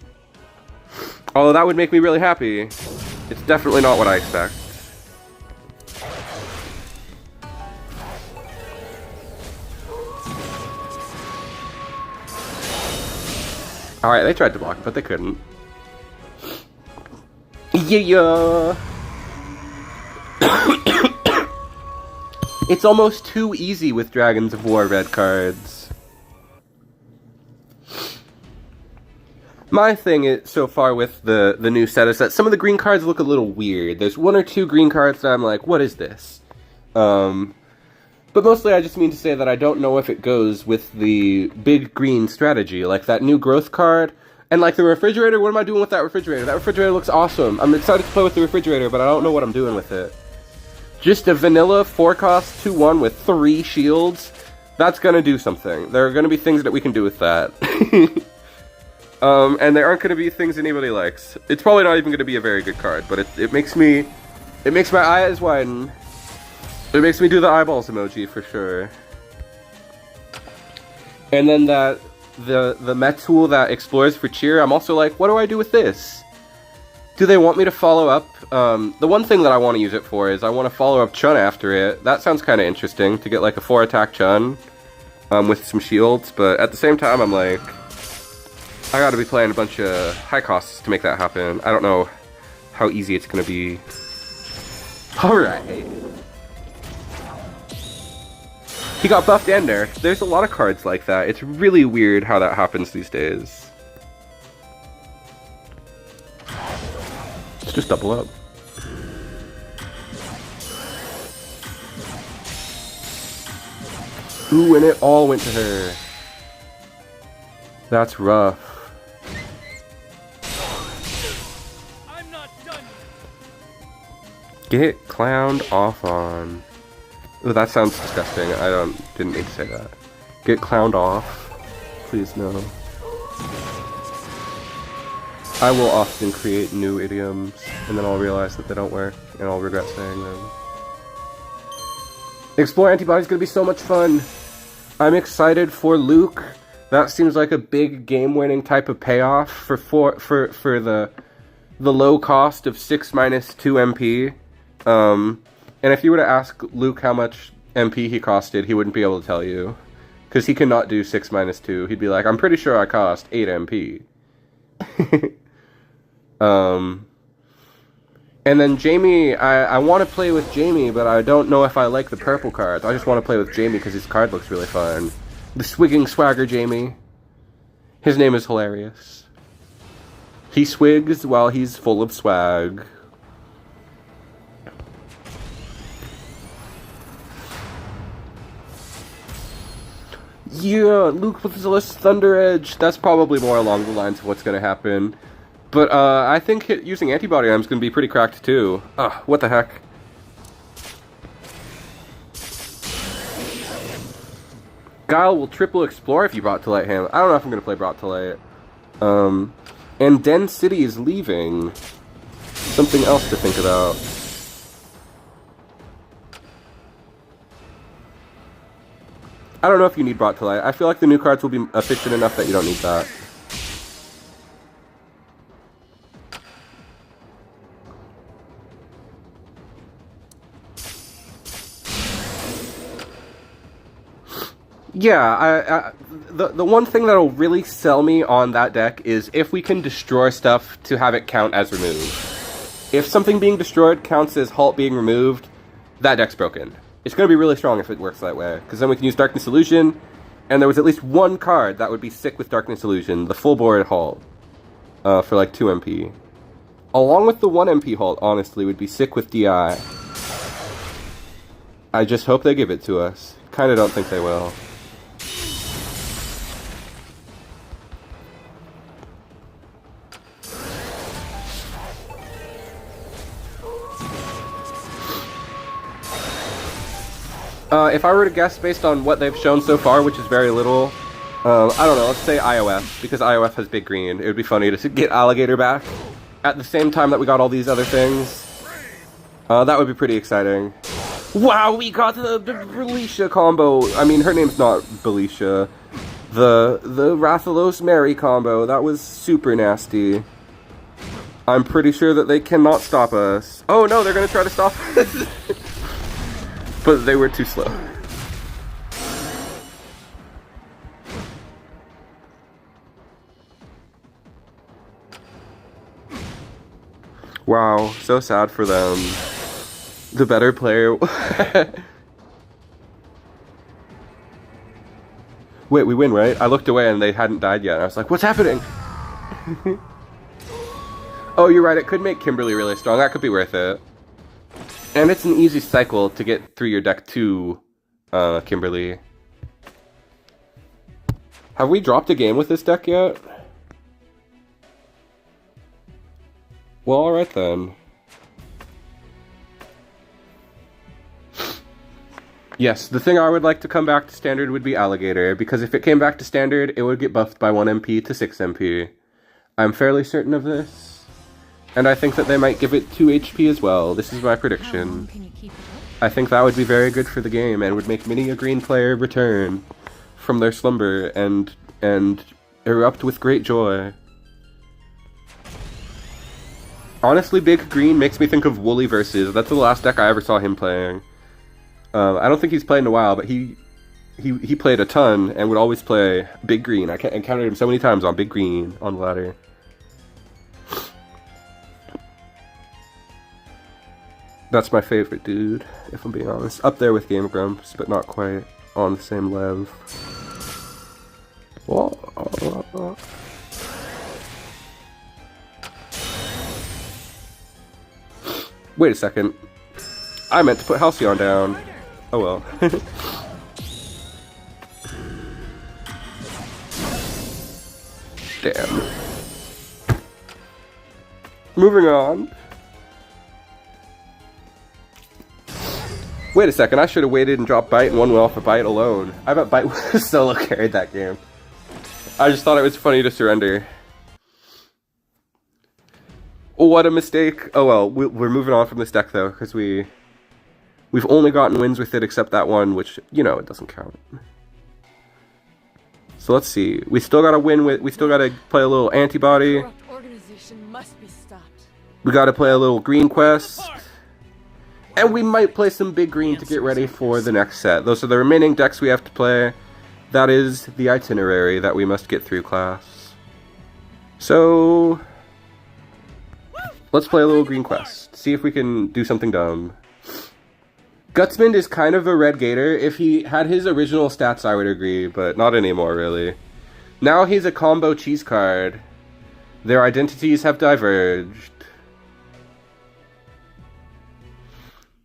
that would make me really happy, it's definitely not what I expect. Alright, they tried to block, but they couldn't. Yeah. It's almost too easy with Dragons of War red cards. My thing is, so far with the new set is that some of the green cards look a little weird. There's one or two green cards that I'm like, what is this? But mostly I just mean to say that I don't know if it goes with the big green strategy, like that new growth card. And like the refrigerator, what am I doing with that refrigerator? That refrigerator looks awesome. I'm excited to play with the refrigerator, but I don't know what I'm doing with it. Just a vanilla 4-cost 2/1 with 3 shields. That's gonna do something. There are gonna be things that we can do with that. And there aren't gonna be things anybody likes. It's probably not even gonna be a very good card, but it makes my eyes widen. It makes me do the eyeballs emoji for sure. And then that the Met tool that explores for cheer, I'm also like, what do I do with this? Do they want me to follow up? The one thing that I want to use it for is I want to follow up Chun after it. That sounds kind of interesting, to get like a 4-attack Chun with some shields, but at the same time I'm like, I gotta be playing a bunch of high costs to make that happen. I don't know how easy it's gonna be. Alright. He got buffed and nerfed. There's a lot of cards like that. It's really weird how that happens these days. Let's just double up. Ooh, and it all went to her. That's rough. I'm not done. Get clowned off on. Ooh, that sounds disgusting. Didn't need to say that. Get clowned off. Please no. I will often create new idioms, and then I'll realize that they don't work, and I'll regret saying them. Explore Antibody is going to be so much fun. I'm excited for Luke. That seems like a big game-winning type of payoff for the low cost of 6-2 MP. And if you were to ask Luke how much MP he costed, he wouldn't be able to tell you. Because he cannot do 6-2. He'd be like, I'm pretty sure I cost 8 MP. And then Jamie, I want to play with Jamie, but I don't know if I like the purple cards. I just want to play with Jamie because his card looks really fun. The Swigging Swagger Jamie. His name is hilarious. He swigs while he's full of swag. Yeah, Luke with Zealous Thunder Edge. That's probably more along the lines of what's going to happen. But I think using Antibody Arm is going to be pretty cracked too. Ugh, what the heck? Guile will triple explore if you brought to light him. I don't know if I'm going to play brought to light. And Den City is leaving. Something else to think about. I don't know if you need brought to light. I feel like the new cards will be efficient enough that you don't need that. Yeah, the one thing that'll really sell me on that deck is if we can destroy stuff to have it count as removed. If something being destroyed counts as halt being removed, that deck's broken. It's going to be really strong if it works that way, because then we can use Darkness Illusion, and there was at least one card that would be sick with Darkness Illusion, the full board halt, for like 2 MP. Along with the 1 MP halt, honestly, would be sick with DI. I just hope they give it to us. Kinda don't think they will. If I were to guess based on what they've shown so far, which is very little, I don't know, let's say IOF, because IOF has big green. It would be funny to get alligator back at the same time that we got all these other things. That would be pretty exciting. Wow, we got the Belisha combo. I mean, her name's not Belisha. The Rathalos Mary combo. That was super nasty. I'm pretty sure that they cannot stop us. Oh no, they're gonna try to stop us. But they were too slow. Wow, so sad for them. The better player. Wait, we win, right? I looked away and they hadn't died yet. I was like, what's happening? Oh, you're right. It could make Kimberly really strong. That could be worth it. And it's an easy cycle to get through your deck to Kimberly. Have we dropped a game with this deck yet? Well, alright then. Yes, the thing I would like to come back to standard would be Alligator, because if it came back to standard, it would get buffed by 1 MP to 6 MP. I'm fairly certain of this. And I think that they might give it 2 HP as well. This is my prediction. I think that would be very good for the game, and would make many a green player return from their slumber and erupt with great joy. Honestly, Big Green makes me think of Wooly Versus. That's the last deck I ever saw him playing. I don't think he's played in a while, but he played a ton and would always play Big Green. I encountered him so many times on Big Green on the ladder. That's my favorite dude, if I'm being honest. Up there with Game Grumps, but not quite on the same level. Wait a second. I meant to put Halcyon down. Oh well. Damn. Moving on. Wait a second, I should have waited and dropped Bite and won off a Bite alone. I bet Bite was solo carried that game. I just thought it was funny to surrender. What a mistake. Oh well, we're moving on from this deck though, because we've only gotten wins with it except that one, which, you know, it doesn't count. So let's see. We still gotta win with, we still gotta play a little Antibody. Organization must be stopped. We gotta play a little Green Quest. And we might play some Big Green to get ready for the next set. Those are the remaining decks we have to play. That is the itinerary that we must get through, class. So let's play a little Green Quest. See if we can do something dumb. Gutsman is kind of a red gator. If he had his original stats, I would agree, but not anymore, really. Now he's a combo cheese card. Their identities have diverged.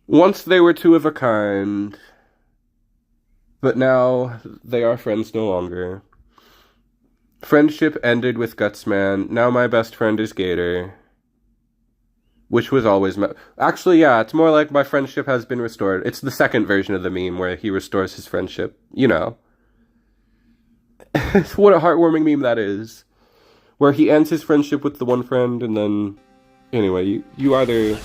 Once they were two of a kind, but now they are friends no longer. Friendship ended with Gutsman. Now my best friend is Gator. Which was always actually, yeah, it's more like my friendship has been restored. It's the second version of the meme where he restores his friendship. You know. What a heartwarming meme that is. Where he ends his friendship with the one friend and then... Anyway, you either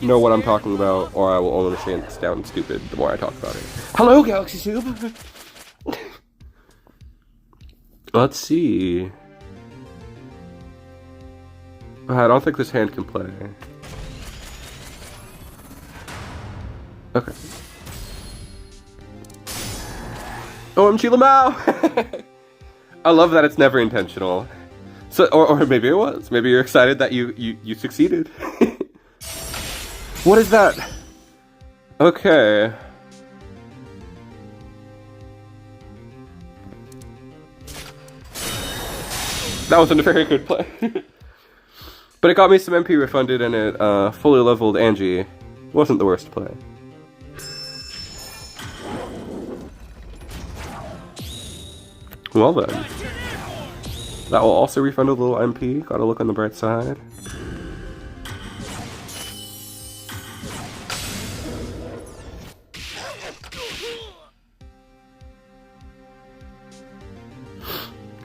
know what I'm talking about, or I will only say it's down stupid the more I talk about it. Hello, Galaxy Soup! Let's see. I don't think this hand can play. Okay. OMG Lamau! I love that it's never intentional. So, or maybe it was. Maybe you're excited that you succeeded. What is that? Okay. That wasn't a very good play. But it got me some MP refunded and it fully leveled Angie. Wasn't the worst play. Well then. That will also refund a little MP. Gotta look on the bright side.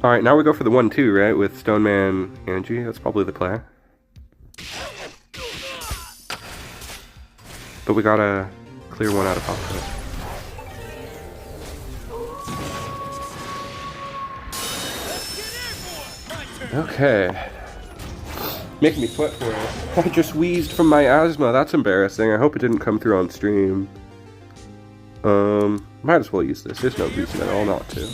Alright, now we go for the 1-2, right? With Stoneman Angie. That's probably the play. But we gotta clear one out of pocket. Okay. Making me sweat for it. I just wheezed from my asthma. That's embarrassing. I hope it didn't come through on stream. Might as well use this. There's no reason at all not to.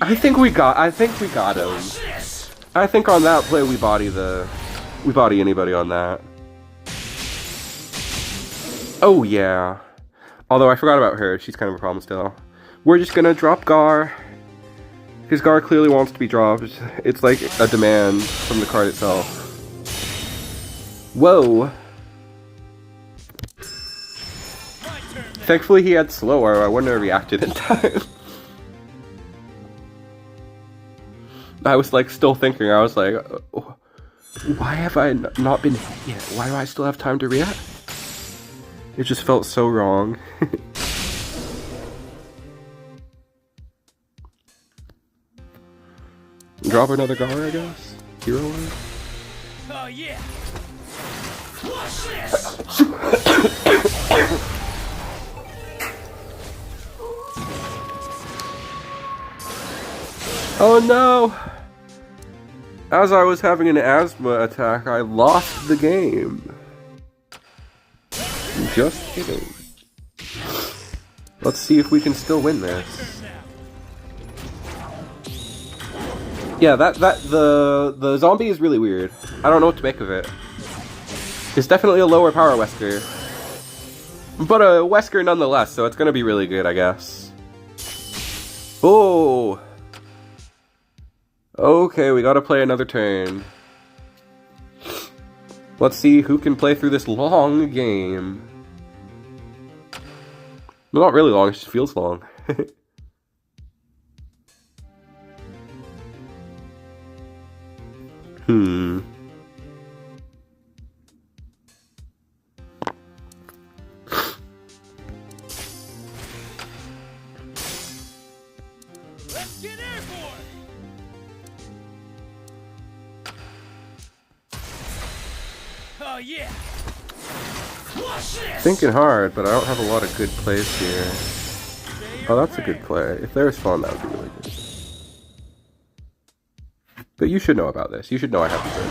I think we got him. I think on that play we body anybody on that. Oh yeah. Although I forgot about her, she's kind of a problem still. We're just gonna drop Gar. Because Gar clearly wants to be dropped. It's like a demand from the card itself. Whoa. Thankfully he had slower, I wouldn't have reacted in time. I was like still thinking, I was like, why have I not been hit yet? Why do I still have time to react? It just felt so wrong. Drop another Gar, I guess? Hero one? Oh yeah. Oh no! As I was having an asthma attack, I lost the game. Just kidding. Let's see if we can still win this. Yeah, the zombie is really weird. I don't know what to make of it. It's definitely a lower power Wesker. But a Wesker nonetheless, so it's gonna be really good, I guess. Oh! Okay, we gotta play another turn. Let's see who can play through this long game. Well, not really long, it just feels long. Let's get airborne. Oh yeah. Thinking hard, but I don't have a lot of good plays here. Oh, that's a good play. If they respond, that would be really good. But you should know about this. You should know I have to turn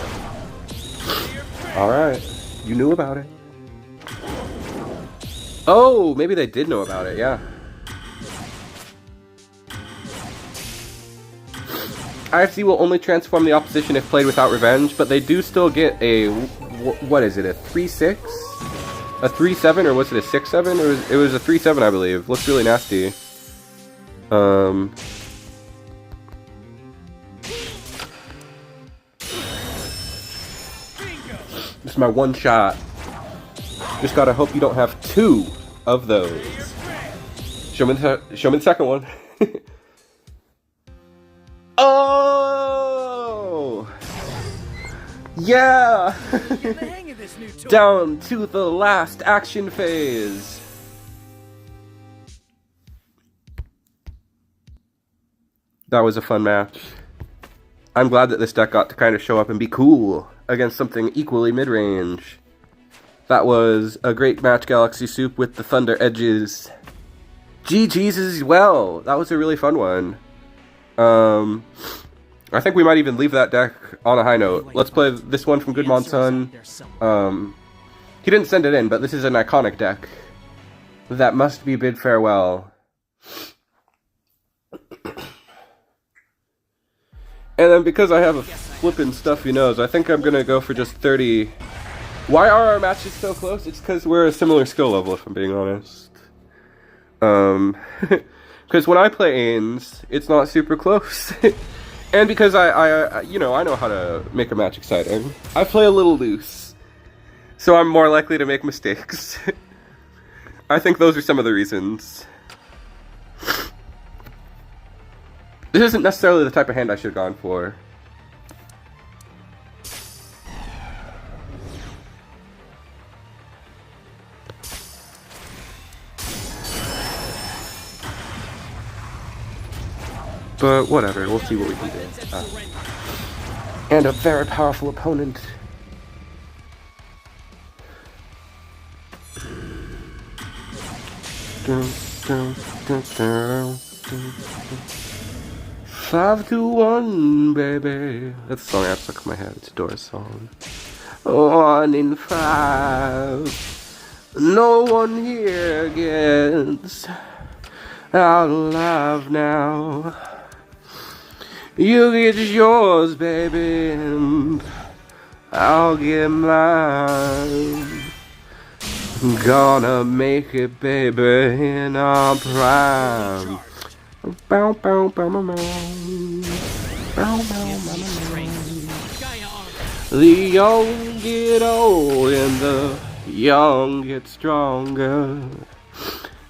it. Alright. You knew about it. Oh, maybe they did know about it, yeah. IFC will only transform the opposition if played without revenge, but they do still get a... What is it, a 3-6? A 3-7, or was it a 6-7? It was a 3-7, I believe. Looks really nasty. This is my one shot. Just gotta hope you don't have two of those. Show me the second one. Oh! Yeah! Down to the last action phase. That was a fun match. I'm glad that this deck got to kind of show up and be cool against something equally mid-range. That was a great match, Galaxy Soup, with the Thunder Edges. GG's as well. That was a really fun one. I think we might even leave that deck on a high note. Let's play this one from Goodmon Sun. He didn't send it in, but this is an iconic deck. That must be bid farewell. And then because I have a flippin' stuffy nose, I think I'm gonna go for just 30. Why are our matches so close? It's because we're a similar skill level, if I'm being honest. Because when I play Ains, it's not super close. And because I know how to make a match exciting. I play a little loose. So I'm more likely to make mistakes. I think those are some of the reasons. This isn't necessarily the type of hand I should have gone for. But whatever, we'll see what we can do. And a very powerful opponent. Dun, dun, dun, dun, dun, dun. 5-1, baby. That's a song I have stuck in my head. It's a Doors song. 1 in 5. No one here gets out alive now. You get yours, baby, and I'll get mine. Gonna make it, baby, in our prime. Bow, bow, bow, bow, bow. Bow, bow, bow, bow. The young get old and the young get stronger.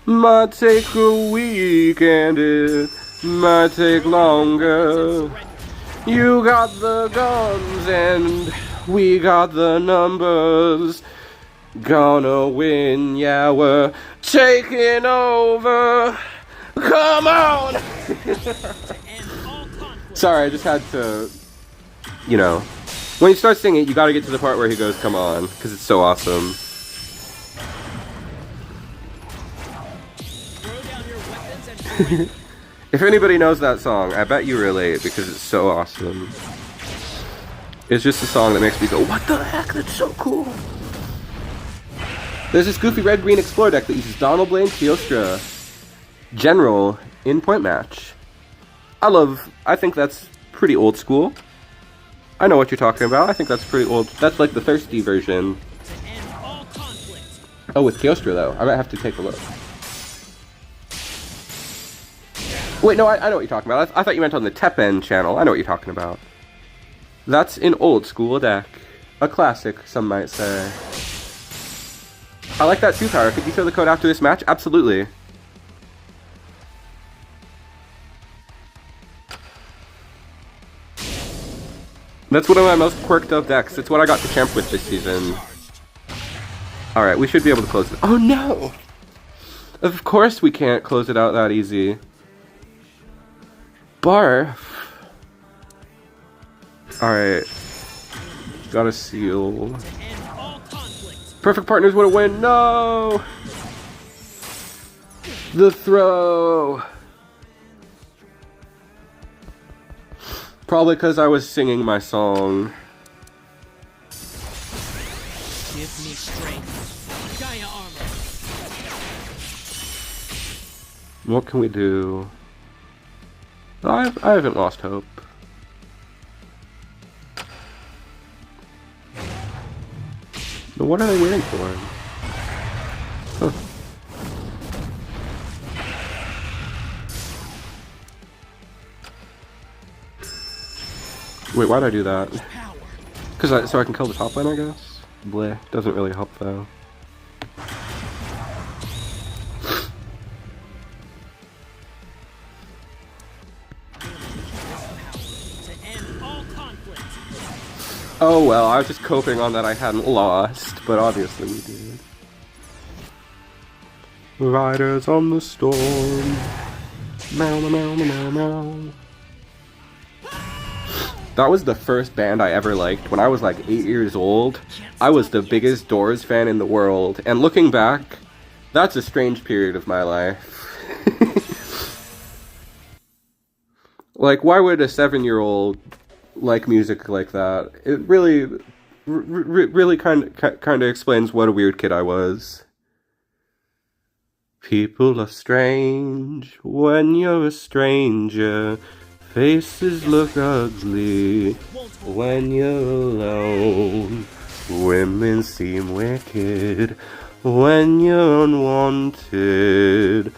Might take a week and it might take longer. You got the guns and we got the numbers. Gonna win, yeah, we're taking over. Come on! Sorry, I just had to, you know, when you start singing, you gotta get to the part where he goes, come on, because it's so awesome. If anybody knows that song, I bet you relate because it's so awesome. It's just a song that makes me go, what the heck, that's so cool. There's this goofy red-green Explorer deck that uses Donald Blaine, Kyostra, General in point match. I think that's pretty old school. I know what you're talking about. I think that's pretty old. That's like the thirsty version. Oh, with Kyostra though. I might have to take a look. Wait, no, I know what you're talking about. I thought you meant on the TEPPEN channel. I know what you're talking about. That's an old school deck. A classic, some might say. I like that 2-power. Could you show the code after this match? Absolutely. That's one of my most quirked up decks. It's what I got to champ with this season. Alright, we should be able to close it. Oh no! Of course we can't close it out that easy. Barf. Alright. Got a seal. Perfect partners would have win. No! The throw. Probably because I was singing my song. Give me strength. Gaia armor. What can we do? I haven't lost hope. But what are they waiting for? Huh. Wait, why'd I do that? Because so I can kill the top lane, I guess? Bleh. Doesn't really help though. Oh well, I was just coping on that I hadn't lost, but obviously we did. Riders on the storm. Meow, meow, meow, meow. That was the first band I ever liked. When I was like 8 years old, I was the biggest Doors fan in the world. And looking back, that's a strange period of my life. Like, why would a 7-year-old like music like that? It really kind of explains what a weird kid I was. People are strange when you're a stranger. Faces look ugly when you're alone. Women seem wicked when you're unwanted.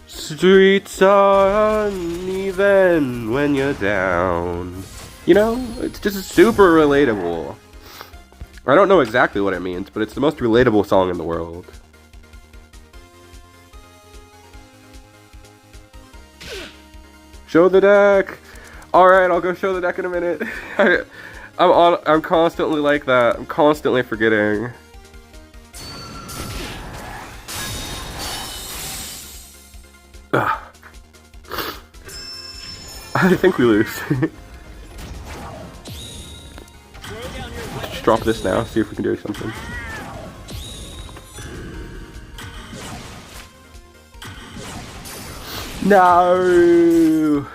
Streets are uneven when you're down. You know, it's just super relatable. I don't know exactly what it means, but it's the most relatable song in the world. Show the deck! Alright, I'll go show the deck in a minute. I'm constantly like that. I'm constantly forgetting. Ugh. I think we lose. Just drop this now, see if we can do something. No!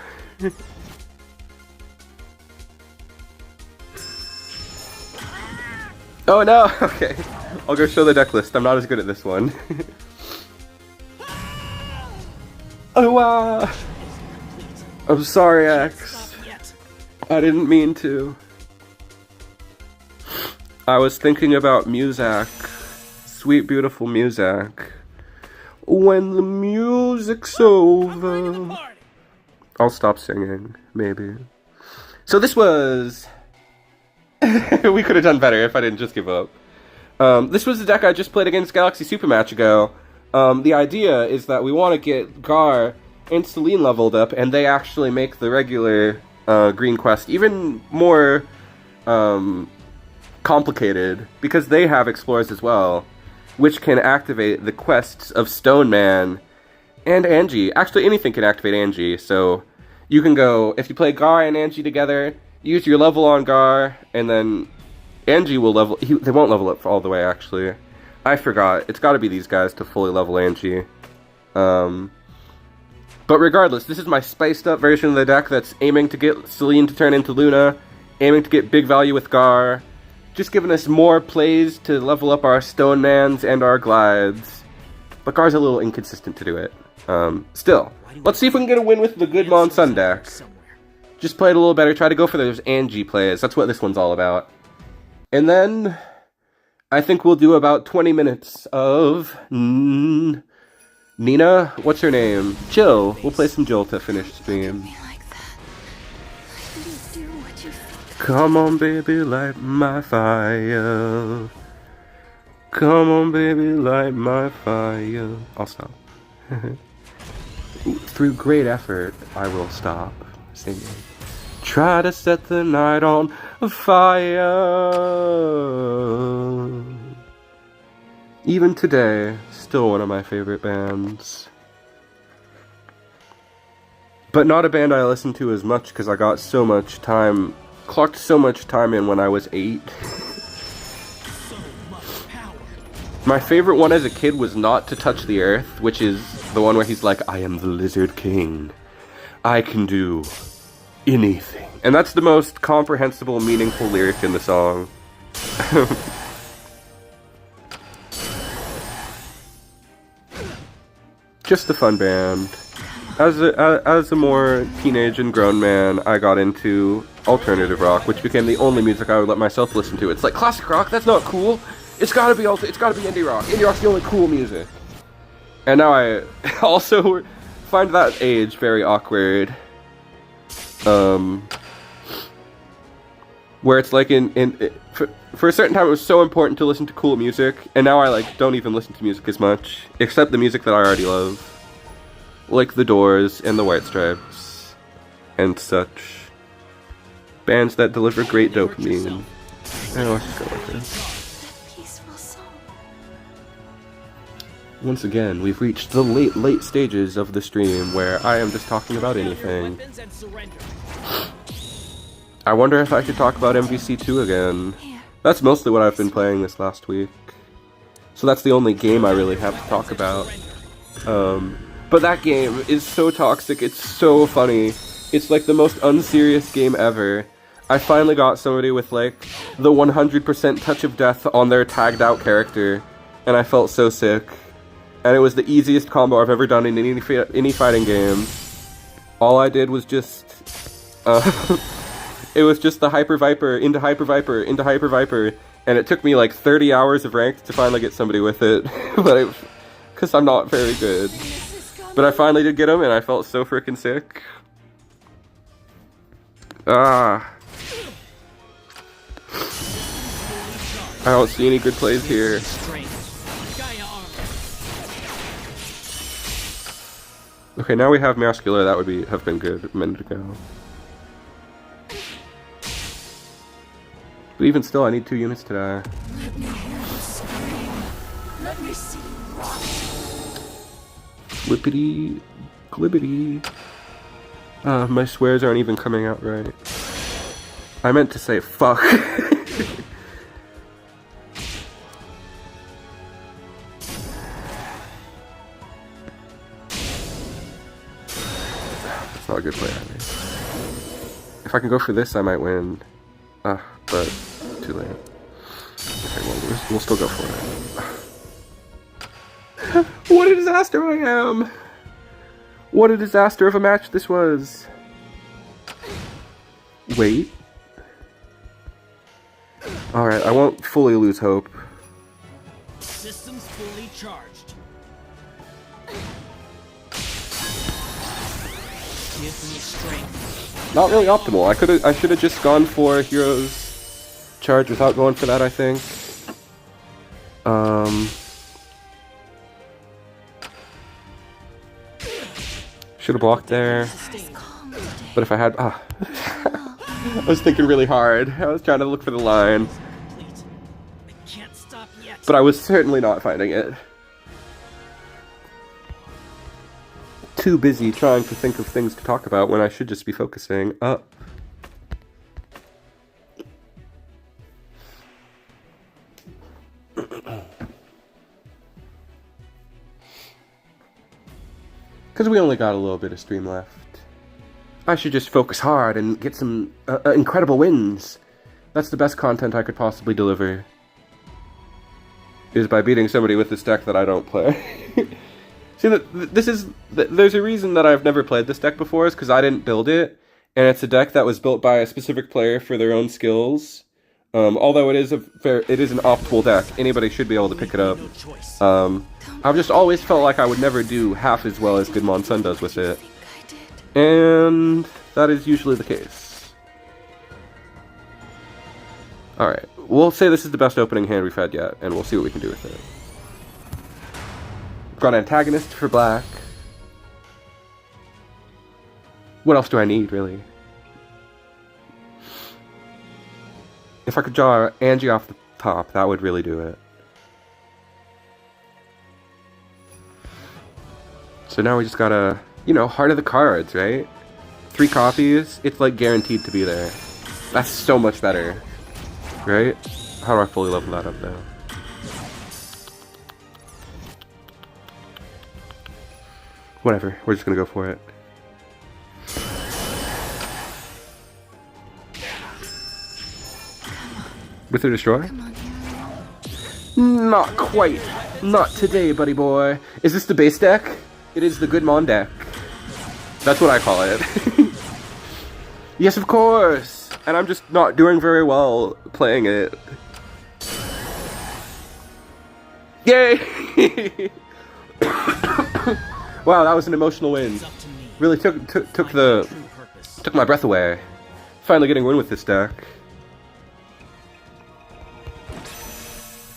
Oh no! Okay. I'll go show the deck list. I'm not as good at this one. Oh wow! I'm sorry, X. I didn't mean to. I was thinking about Muzak. Sweet, beautiful Muzak. When the music's over. I'll stop singing, maybe. So this was... we could have done better if I didn't just give up. This was the deck I just played against Galaxy Super match ago. The idea is that we want to get Gar and Celine leveled up, and they actually make the regular green quest even more complicated, because they have explorers as well, which can activate the quests of Stone Man and Angie. Actually, anything can activate Angie, so you can go, if you play Gar and Angie together, use your level on Gar, and then Angie will level... they won't level up all the way, actually. I forgot. It's got to be these guys to fully level Angie. But regardless, this is my spiced up version of the deck that's aiming to get Celine to turn into Luna, aiming to get big value with Gar, just giving us more plays to level up our Stone Mans and our Glides. But Gar's a little inconsistent to do it. Still, let's see if we can get a win with the good Mon Sun deck. Just play it a little better, try to go for those Angie plays. That's what this one's all about. And then I think we'll do about 20 minutes of Nina, what's her name? Jill. We'll play some Jill to finish stream. Come on, baby, light my fire. Come on, baby, light my fire. I'll stop. Through great effort, I will stop singing. Try to set the night on fire. Even today, still one of my favorite bands. But not a band I listen to as much because I got so much time, clocked so much time in when I was 8. My favorite one as a kid was Not to Touch the Earth, which is the one where he's like, I am the Lizard King. I can do anything. And that's the most comprehensible, meaningful lyric in the song. Just a fun band. As a more teenage and grown man, I got into alternative rock, which became the only music I would let myself listen to. It's like, classic rock, that's not cool. It's gotta be indie rock. Indie rock's the only cool music. And now I also find that age very awkward. Where it's like for a certain time it was so important to listen to cool music, and now I like don't even listen to music as much, except the music that I already love. Like The Doors and the White Stripes and such. Bands that deliver great dopamine. Let's just go with this. Once again, we've reached the late stages of the stream where I am just talking about anything. I wonder if I should talk about MVC2 again. That's mostly what I've been playing this last week. So that's the only game I really have to talk about. But that game is so toxic, it's so funny. It's like the most unserious game ever. I finally got somebody with like the 100% touch of death on their tagged out character, and I felt so sick. And it was the easiest combo I've ever done in any fighting game. All I did was just... it was just the Hyper Viper, into Hyper Viper, into Hyper Viper. And it took me like 30 hours of ranked to finally get somebody with it. Because I'm not very good. But I finally did get him, and I felt so freaking sick. I don't see any good plays here. Okay, now we have Muscular. That would have been good a minute ago. But even still, I need 2 units to die. Let me hear you scream. Let me see you rot. Flippity, clippity. My swears aren't even coming out right. I meant to say fuck. That's not a good play, I mean. If I can go for this, I might win. But too late. Okay, well, we'll still go for it. What a disaster I am! What a disaster of a match this was. Wait. Alright, I won't fully lose hope. Systems fully charged. Give me strength. Not really optimal. I should have just gone for Hero's Charge without going for that, I think. Should have blocked there. But if I had... I was thinking really hard. I was trying to look for the line. I can't stop yet. But I was certainly not finding it. Too busy trying to think of things to talk about when I should just be focusing up. Because we only got a little bit of stream left. I should just focus hard and get some incredible wins. That's the best content I could possibly deliver. Is by beating somebody with this deck that I don't play. See, there's a reason that I've never played this deck before, is because I didn't build it, and it's a deck that was built by a specific player for their own skills. Although it is an optimal deck, anybody should be able to pick it up. I've just always felt like I would never do half as well as Goodmon Sun does with it, and that is usually the case. Alright, we'll say this is the best opening hand we've had yet, and we'll see what we can do with it. Got antagonist for black. What else do I need, really? If I could draw Angie off the top, that would really do it. So now we just gotta, you know, heart of the cards, right? 3 copies, it's like guaranteed to be there. That's so much better, right? How do I fully level that up now? Whatever, we're just gonna go for it. With the destroy? Not quite. Not today, buddy boy. Is this the base deck? It is the Goodmon deck. That's what I call it. Yes, of course! And I'm just not doing very well playing it. Yay! Wow, that was an emotional win. Really took my breath away. Finally getting a win with this deck.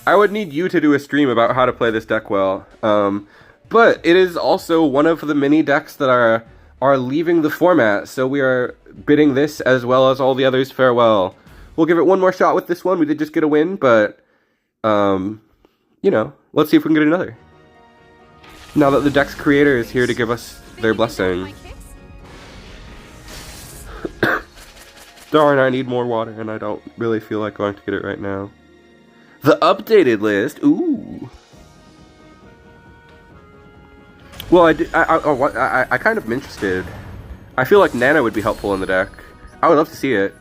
I would need you to do a stream about how to play this deck well. But it is also one of the many decks that are leaving the format, so we are bidding this as well as all the others farewell. We'll give it one more shot with this one. We did just get a win, but you know, let's see if we can get another. Now that the deck's creator is here to give us their blessing. Darn, I need more water, and I don't really feel like going to get it right now. The updated list, ooh. Well, I kind of am interested. I feel like Nana would be helpful in the deck. I would love to see it.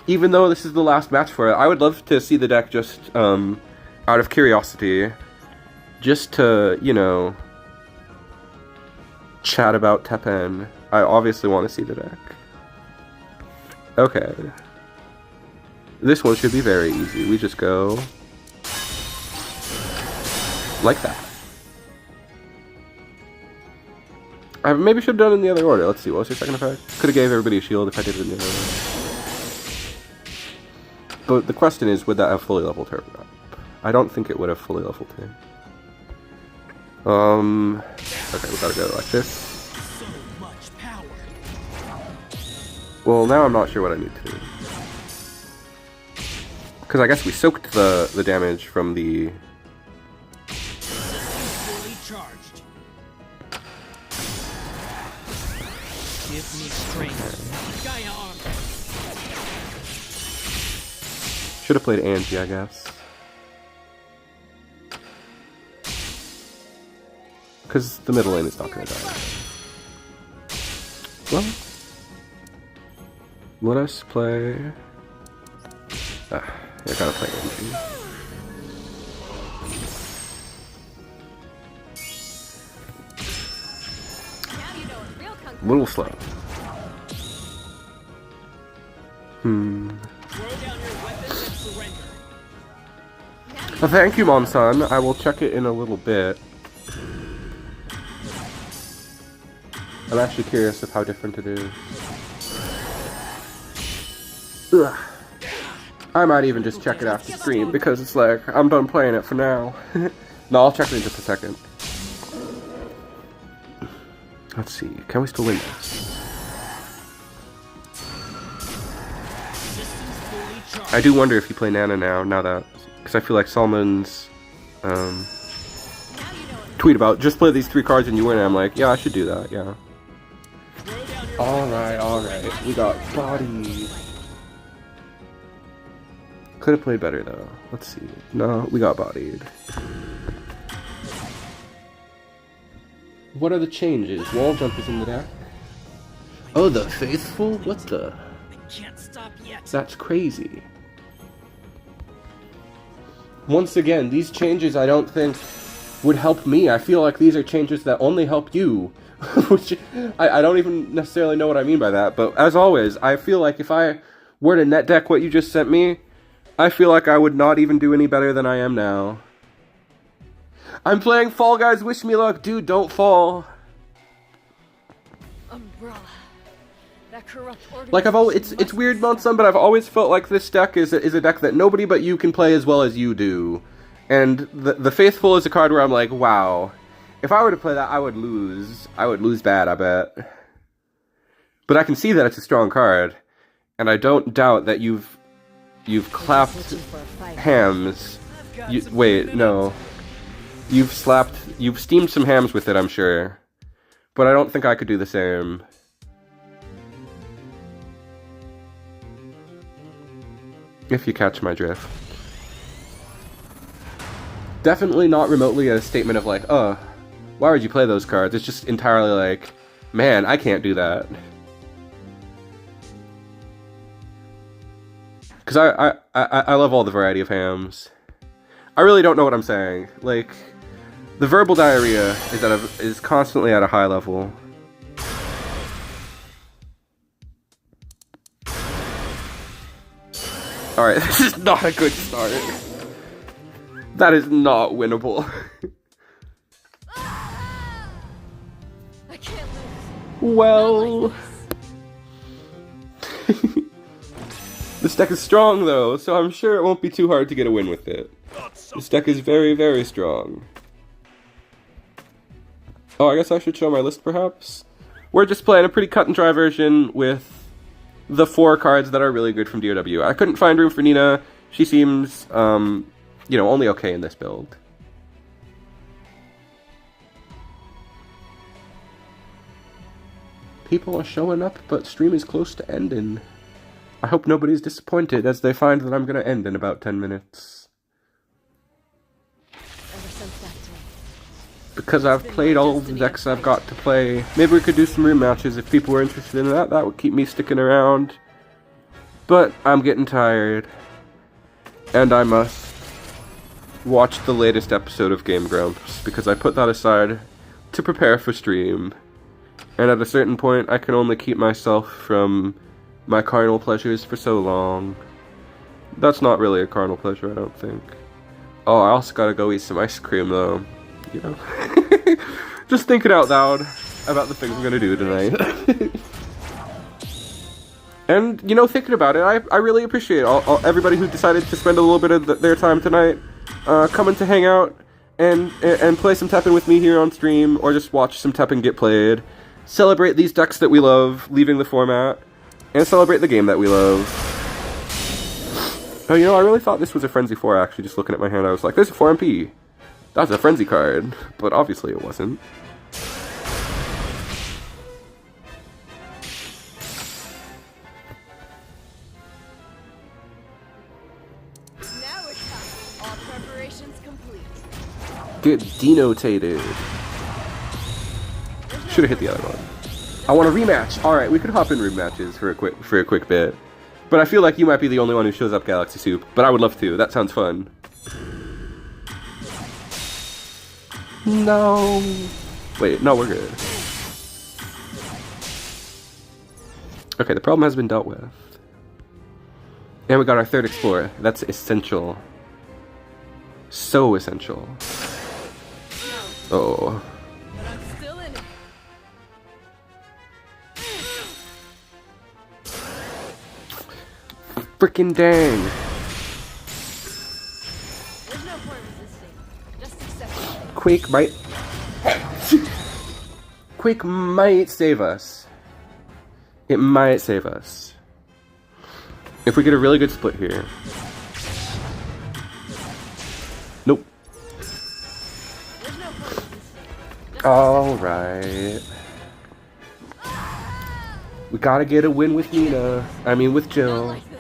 Even though this is the last match for it, I would love to see the deck just out of curiosity. Just to, you know, chat about TEPPEN. I obviously want to see the deck. Okay. This one should be very easy. We just go like that. I maybe should have done it in the other order. Let's see, what was your second effect? Could have gave everybody a shield if I did it in the other order. But the question is, would that have fully leveled her up? I don't think it would have fully leveled her. Okay, we gotta go like this. So much power. Well, now I'm not sure what I need to do. Because I guess we soaked the damage from the... Fully charged. Should have played Angie, I guess. Because the middle lane is not going to die. Well, let us play... I gotta play Angie. A little slow. Thank you, Monson. I will check it in a little bit. I'm actually curious of how different it is. Ugh. I might even just check it after stream because it's like, I'm done playing it for now. No, I'll check it in just a second. Let's see, can we still win this? I do wonder if you play Nana now that... Because I feel like Salmon's tweet about, just play these 3 cards and you win, and I'm like, yeah, I should do that, yeah. Alright, we got bodied. Could have played better though. Let's see. No, we got bodied. What are the changes? Wall jump is in the deck. Oh, the faithful? What the? I can't stop yet. That's crazy. Once again, these changes I don't think would help me. I feel like these are changes that only help you. Which, I don't even necessarily know what I mean by that, but as always, I feel like if I were to net deck what you just sent me, I feel like I would not even do any better than I am now. I'm playing Fall Guys, wish me luck. Dude, don't fall. Umbrella. That corrupt Like, I've always, it's weird, Monson, but I've always felt like this deck is a deck that nobody but you can play as well as you do. And the Faithful is a card where I'm like, wow. If I were to play that, I would lose. I would lose bad, I bet. But I can see that it's a strong card. And I don't doubt that you've clapped hams. Wait, no. You've steamed some hams with it, I'm sure. But I don't think I could do the same. If you catch my drift. Definitely not remotely a statement of like, why would you play those cards? It's just entirely like, man, I can't do that. Because I love all the variety of hams. I really don't know what I'm saying. Like, the verbal diarrhea is constantly at a high level. Alright, this is not a good start. That is not winnable. I can't lose. Well... This deck is strong though, so I'm sure it won't be too hard to get a win with it. This deck is very, very strong. Oh, I guess I should show my list perhaps? We're just playing a pretty cut and dry version with the 4 cards that are really good from DOW. I couldn't find room for Nina. She seems, you know, only okay in this build. People are showing up, but stream is close to ending. I hope nobody's disappointed as they find that I'm going to end in about 10 minutes. Ever since that day. Because I've played all the decks I've got to play. Maybe we could do some room matches if people were interested in that. That would keep me sticking around. But I'm getting tired. And I must watch the latest episode of Game Grumps, because I put that aside to prepare for stream. And at a certain point, I can only keep myself from my carnal pleasures for so long. That's not really a carnal pleasure, I don't think. Oh, I also gotta go eat some ice cream, though. You know? Just thinking out loud about the things I'm gonna do tonight. And, you know, thinking about it, I really appreciate everybody who decided to spend a little bit of their time tonight coming to hang out and play some TEPPEN with me here on stream, or just watch some TEPPEN get played. Celebrate these decks that we love, leaving the format, and celebrate the game that we love. Oh, you know, I really thought this was a Frenzy 4, actually, just looking at my hand. I was like, there's a 4MP. That's a Frenzy card. But obviously it wasn't. Get denotated. Should have hit the other one. I want a rematch. All right, we could hop in rematches for a quick bit. But I feel like you might be the only one who shows up Galaxy Soup. But I would love to. That sounds fun. No. Wait, no, we're good. Okay, the problem has been dealt with. And we got our third explorer. That's essential. So essential. Oh. But I'm still in it. Frickin' dang. There's no point resisting. Just accept it. Quake might... Quake might save us. It might save us. If we get a really good split here. Nope. There's no point resisting. Just Alright. We gotta get a win with Nina. I mean with not Jill. like this.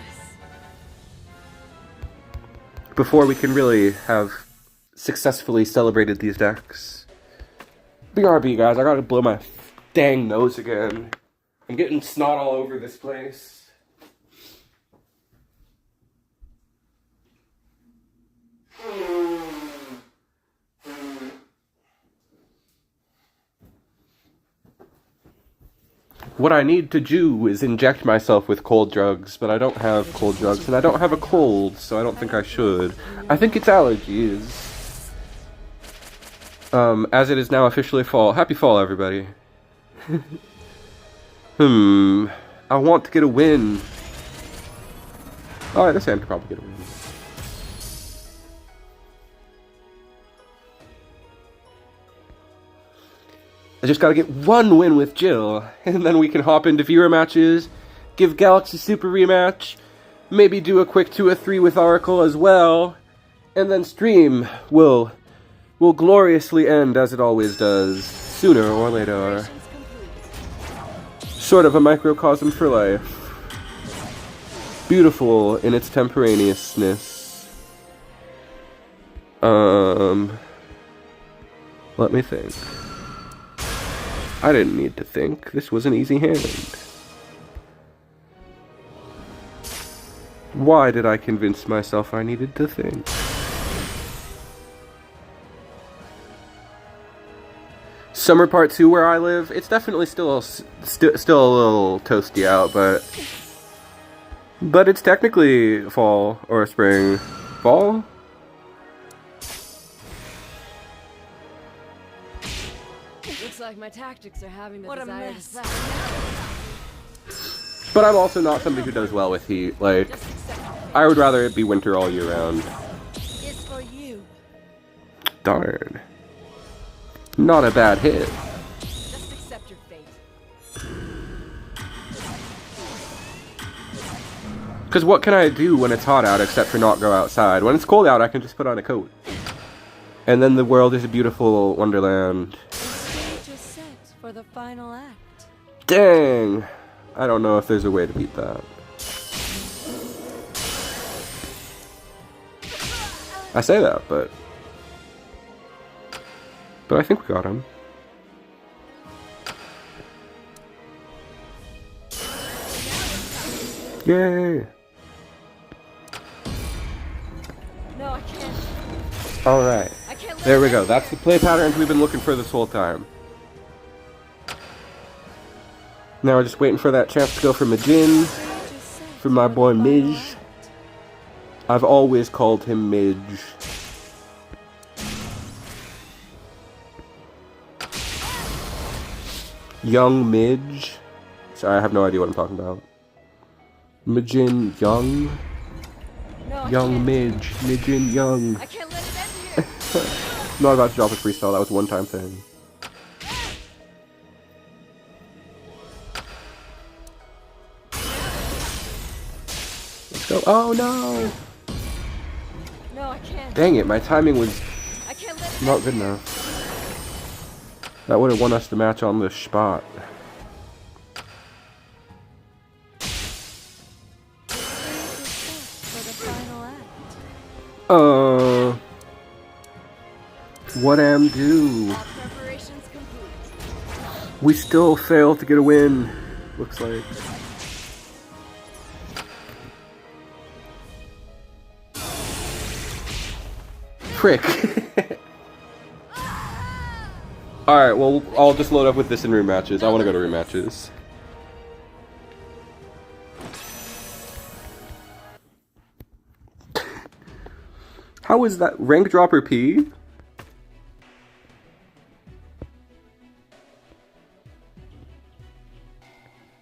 Before we can really have successfully celebrated these decks. BRB, guys, I gotta blow my dang nose again. I'm getting snot all over this place. What I need to do is inject myself with cold drugs, but I don't have cold drugs, and I don't have a cold, so I don't think I should. I think it's allergies. As it is now officially fall. Happy fall, everybody. I want to get a win. Alright, this hand could probably get a win. I just gotta get one win with Jill, and then we can hop into viewer matches, give Galaxy Super rematch, maybe do a quick 2 or 3 with Oracle as well, and then stream will gloriously end as it always does, sooner or later. Sort of a microcosm for life. Beautiful in its temporaneousness. Let me think. I didn't need to think. This was an easy hand. Why did I convince myself I needed to think? Summer Part 2 where I live, it's definitely still a little toasty out, but it's technically fall or spring. Fall? Looks like my tactics are having the What a desired mess. effect. But I'm also not somebody who does well with heat. Like, Just accept it. I would rather it be winter all year round. It's for you. Darn. Not a bad hit. Just accept your fate. Because what can I do when it's hot out except for not go outside? When it's cold out, I can just put on a coat. And then the world is a beautiful wonderland. The stage is set for the final act. Dang! I don't know if there's a way to beat that. I say that, but I think we got him. Yay! No, I can't. Alright. I can't let There we it go. end That's the play patterns we've been looking for this whole time. Now we're just waiting for that chance to go for Majin, for my boy Midge. I've always called him Midge. Young Midge. Sorry, I have no idea what I'm talking about. Majin Young. No, I Young can't. Midge. Majin Young. I can't let it end here. I'm not about to drop a freestyle, that was a one-time thing. Let's go. Oh no! No, I can't. Dang it, my timing was I can't let it not end good here. enough. That would have won us the match on the spot. The stage is set for the final act. What am do? All preparations complete. We still fail to get a win, looks like. Frick. Alright, well, I'll just load up with this in rematches. I want to go to rematches. How is that? Rank dropper P?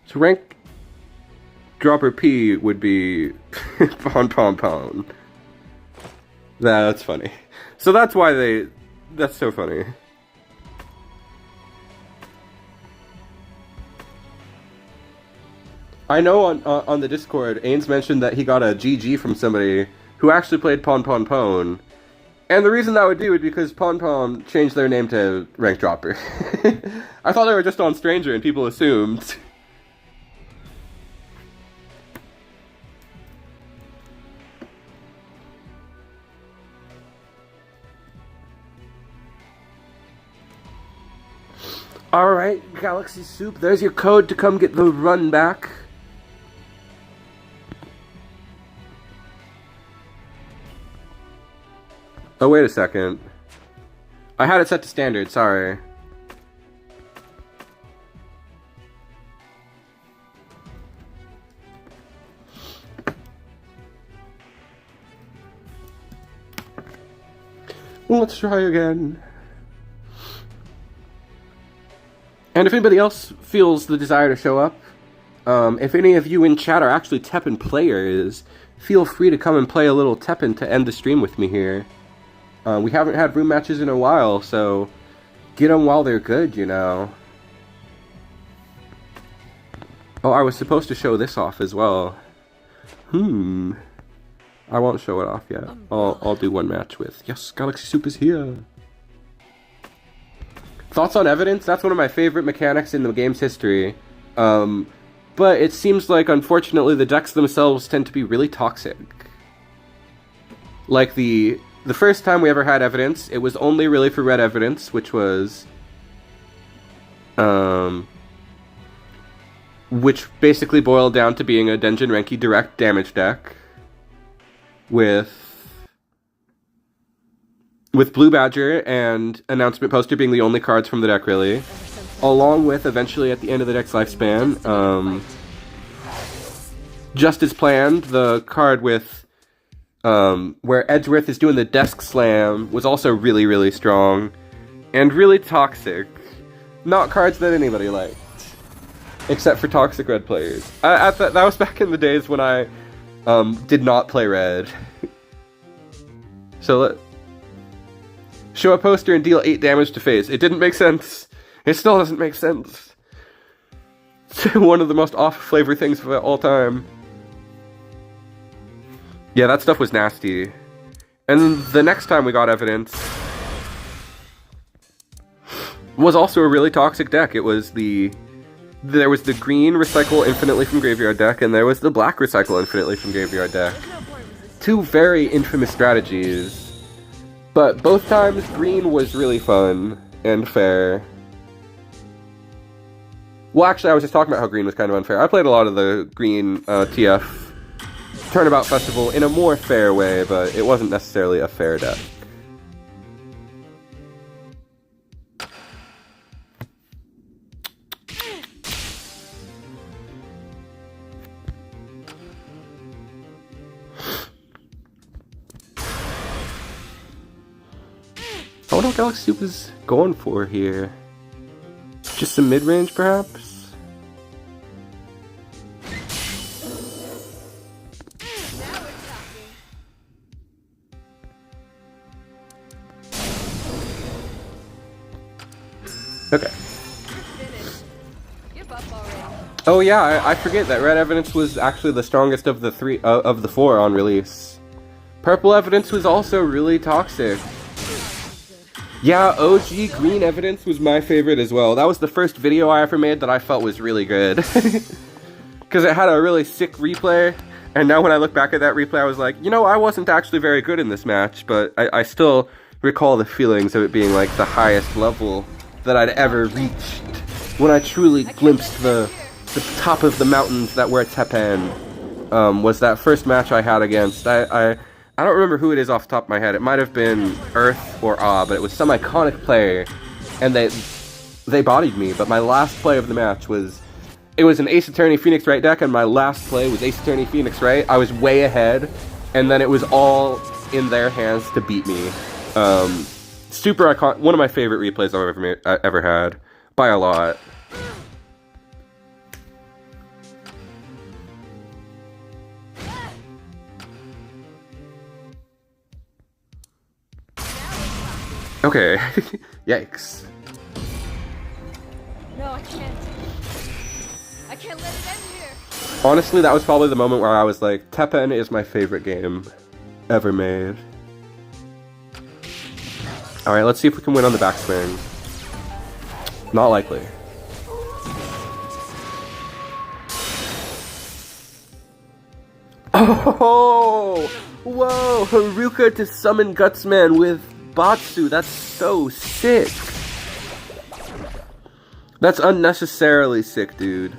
So rank dropper P would be Pon Pon Pon. That's funny. So that's why they... That's so funny. I know on the Discord, Ains mentioned that he got a GG from somebody who actually played Pon Pon Pon. And the reason that would be would because Pon Pon changed their name to Rank Dropper. I thought they were just on Stranger and people assumed. Alright, Galaxy Soup, there's your code to come get the run back. Oh, wait a second. I had it set to standard, sorry. Well, let's try again. And if anybody else feels the desire to show up, if any of you in chat are actually TEPPEN players, feel free to come and play a little TEPPEN to end the stream with me here. We haven't had room matches in a while, so get them while they're good, you know. Oh, I was supposed to show this off as well. I won't show it off yet. I'll do one match with... Yes, Galaxy Soup is here! Thoughts on evidence? That's one of my favorite mechanics in the game's history. But it seems like, unfortunately, the decks themselves tend to be really toxic. Like, the first time we ever had evidence, it was only really for red evidence, which was... which basically boiled down to being a Denjin Renki direct damage deck. With Blue Badger and Announcement Poster being the only cards from the deck, really. Along with, eventually, at the end of the deck's lifespan, just as planned, the card with... where Edgeworth is doing the desk slam was also really, really strong. And really toxic. Not cards that anybody liked. Except for toxic red players. That was back in the days when I did not play red. So show a poster and deal 8 damage to face. It didn't make sense. It still doesn't make sense. It's one of the most off-flavor things of all time. Yeah, that stuff was nasty. And the next time we got evidence was also a really toxic deck. It was there was the green recycle infinitely from graveyard deck, and there was the black recycle infinitely from graveyard deck. Two very infamous strategies. But both times, green was really fun and fair. Well, actually, I was just talking about how green was kind of unfair. I played a lot of the green TF Turnabout Festival in a more fair way, but it wasn't necessarily a fair deck. I wonder what Galaxy Soup is going for here. Just some mid-range, perhaps? Okay. Oh yeah, I forget that red evidence was actually the strongest of the of the 4 on release. Purple evidence was also really toxic. Yeah, OG green evidence was my favorite as well. That was the first video I ever made that I felt was really good. Because it had a really sick replay, and now when I look back at that replay, I was like, you know, I wasn't actually very good in this match, but I still recall the feelings of it being like the highest level that I'd ever reached. When I truly glimpsed the top of the mountains that were TEPPEN, was that first match I had against. I don't remember who it is off the top of my head. It might have been Earth or Ah, but it was some iconic player, and they bodied me. But my last play of the match was, it was an Ace Attorney Phoenix Right deck, and my last play was Ace Attorney Phoenix Right. I was way ahead, and then it was all in their hands to beat me. Super iconic, one of my favorite replays I've ever had, by a lot. Okay, yikes. No, I can't. I can't let it end here. Honestly, that was probably the moment where I was like, TEPPEN is my favorite game ever made. Alright, let's see if we can win on the backswing. Not likely. Oh! Whoa! Haruka to summon Gutsman with Batsu. That's so sick. That's unnecessarily sick, dude.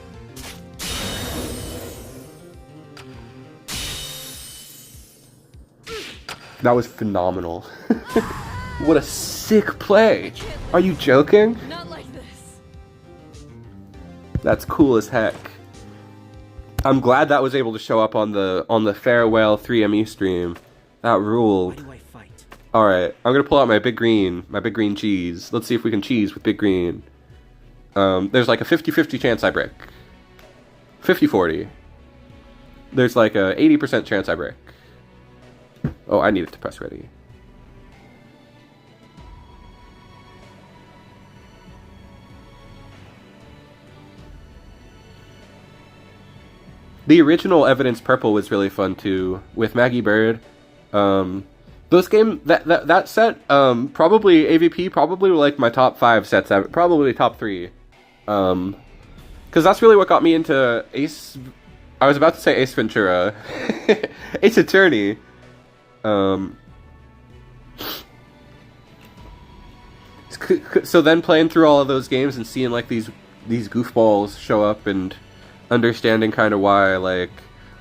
That was phenomenal. What a sick play. Are you joking? Not like this. That's cool as heck. I'm glad that was able to show up on the Farewell 3ME stream. That ruled. Why do I fight? Alright, I'm gonna pull out my big green cheese. Let's see if we can cheese with big green. There's like a 50-50 chance I break. 50-40. There's like a 80% chance I break. Oh, I needed to press ready. The original Evidence Purple was really fun too, with Maggie Bird. Those that set, probably AVP, probably like my top 5 sets ever, probably top 3. Because that's really what got me into Ace. I was about to say Ace Ventura, Ace Attorney. So then playing through all of those games and seeing like these goofballs show up and understanding kind of why, like,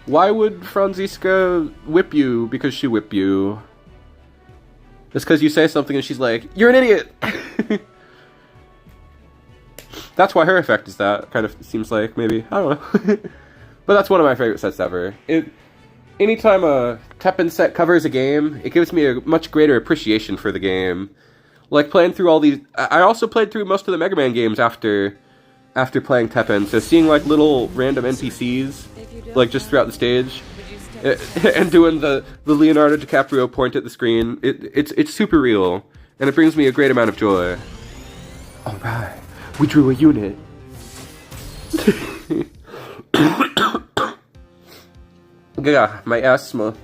why would Franziska whip you because she whipped you? Just because you say something and she's like, you're an idiot! That's why her effect is that, kind of seems like, maybe. I don't know. But that's one of my favorite sets ever. Anytime a TEPPEN set covers a game, it gives me a much greater appreciation for the game. Like, playing through all these... I also played through most of the Mega Man games after playing TEPPEN, so seeing, like, little random NPCs, like, just throughout the stage, and doing the Leonardo DiCaprio point at the screen, it's super real, and it brings me a great amount of joy. Alright, we drew a unit. Yeah, my asthma's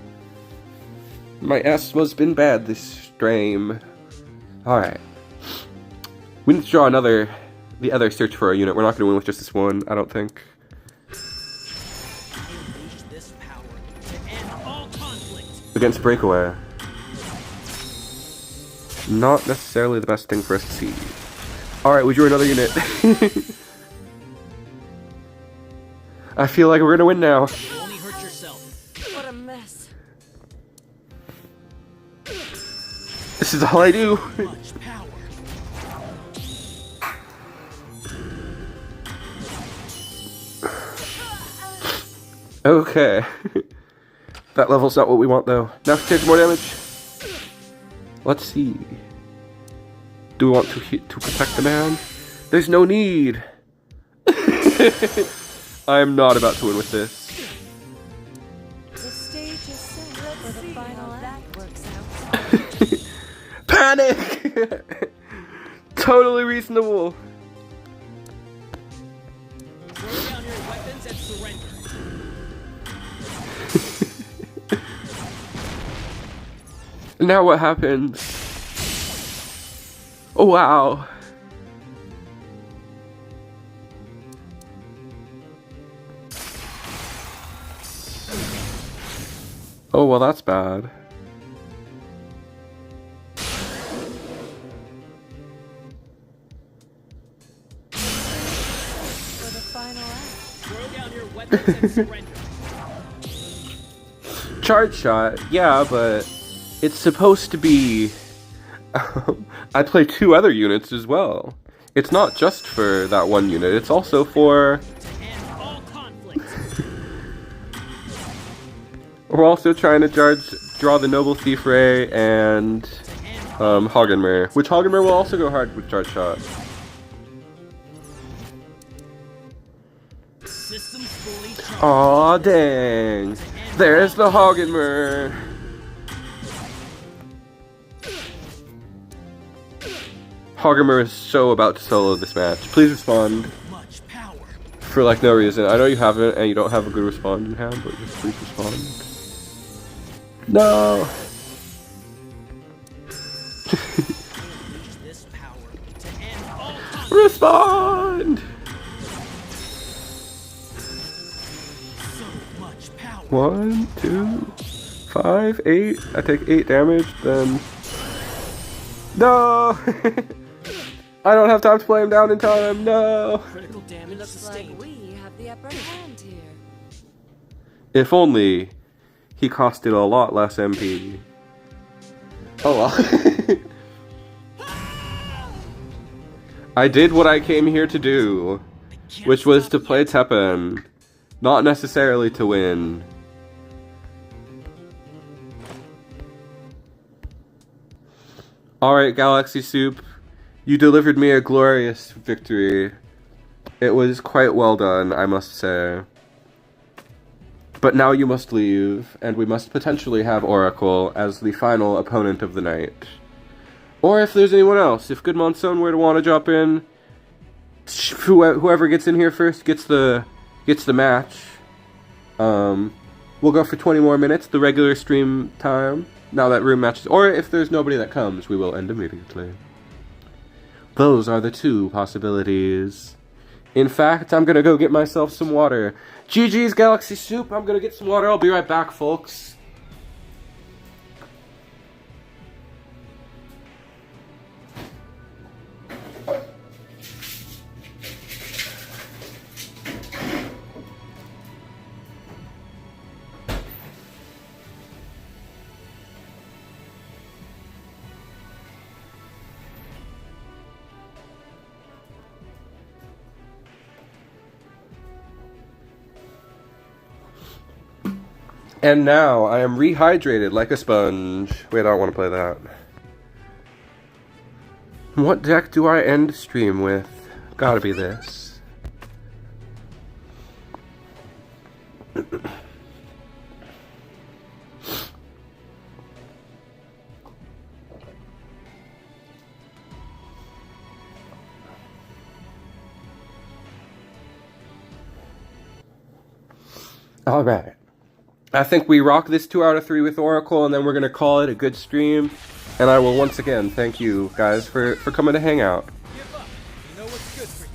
been bad this stream. Alright. We need to draw the other search for a unit. We're not going to win with just this one, I don't think. Unleash this power to end all conflict. Against Breakaway. Not necessarily the best thing for us to see. Alright, we drew another unit. I feel like we're going to win now. You only hurt yourself. What a mess. This is all I do. Much power. Okay. That level's not what we want, though. Now to take more damage. Let's see. Do we want to protect the man? There's no need. I am not about to win with this. The stage is set for the final act. That works out. Panic! Totally reasonable. Throw down your weapons and surrender. Now what happens? Oh wow. Oh well, that's bad. Surrender. Charge shot, yeah, but it's supposed to be... I play 2 other units as well. It's not just for that one unit, it's also for... To end all conflict. We're also trying to draw the Noble Thief Ray and Hagenmer, which Hagenmer will also go hard with charge shot. Systems fully charged. Aw, dang. There's the Hagenmer. Hagenmer is so about to solo this match. Please respond Much power. for like no reason. I know you haven't and you don't have a good respond in hand, but just please respond. No. Use this power to end all conflict. Respond. So much power. 1, 2, 5, 8. I take 8 damage, then... No! I don't have time to play him down in time, no! Critical damage Looks like sustained. we have the upper hand here. If only he costed a lot less MP. Oh well. I did what I came here to do, which was to play TEPPEN, not necessarily to win. Alright, Galaxy Soup, you delivered me a glorious victory. It was quite well done, I must say. But now you must leave, and we must potentially have Oracle as the final opponent of the night. Or if there's anyone else, if Good Monsoon were to want to drop in, whoever gets in here first gets the match. We'll go for 20 more minutes, the regular stream time. Now that room matches, or if there's nobody that comes, we will end immediately. Those are the 2 possibilities. In fact, I'm gonna go get myself some water. GG's Galaxy Soup, I'm gonna get some water, I'll be right back, folks. And now I am rehydrated like a sponge. Wait, I don't want to play that. What deck do I end stream with? Gotta be this. Alright. I think we rock this 2 out of 3 with Oracle, and then we're going to call it a good stream. And I will once again thank you guys for coming to hang out. Give up. You know what's good for you.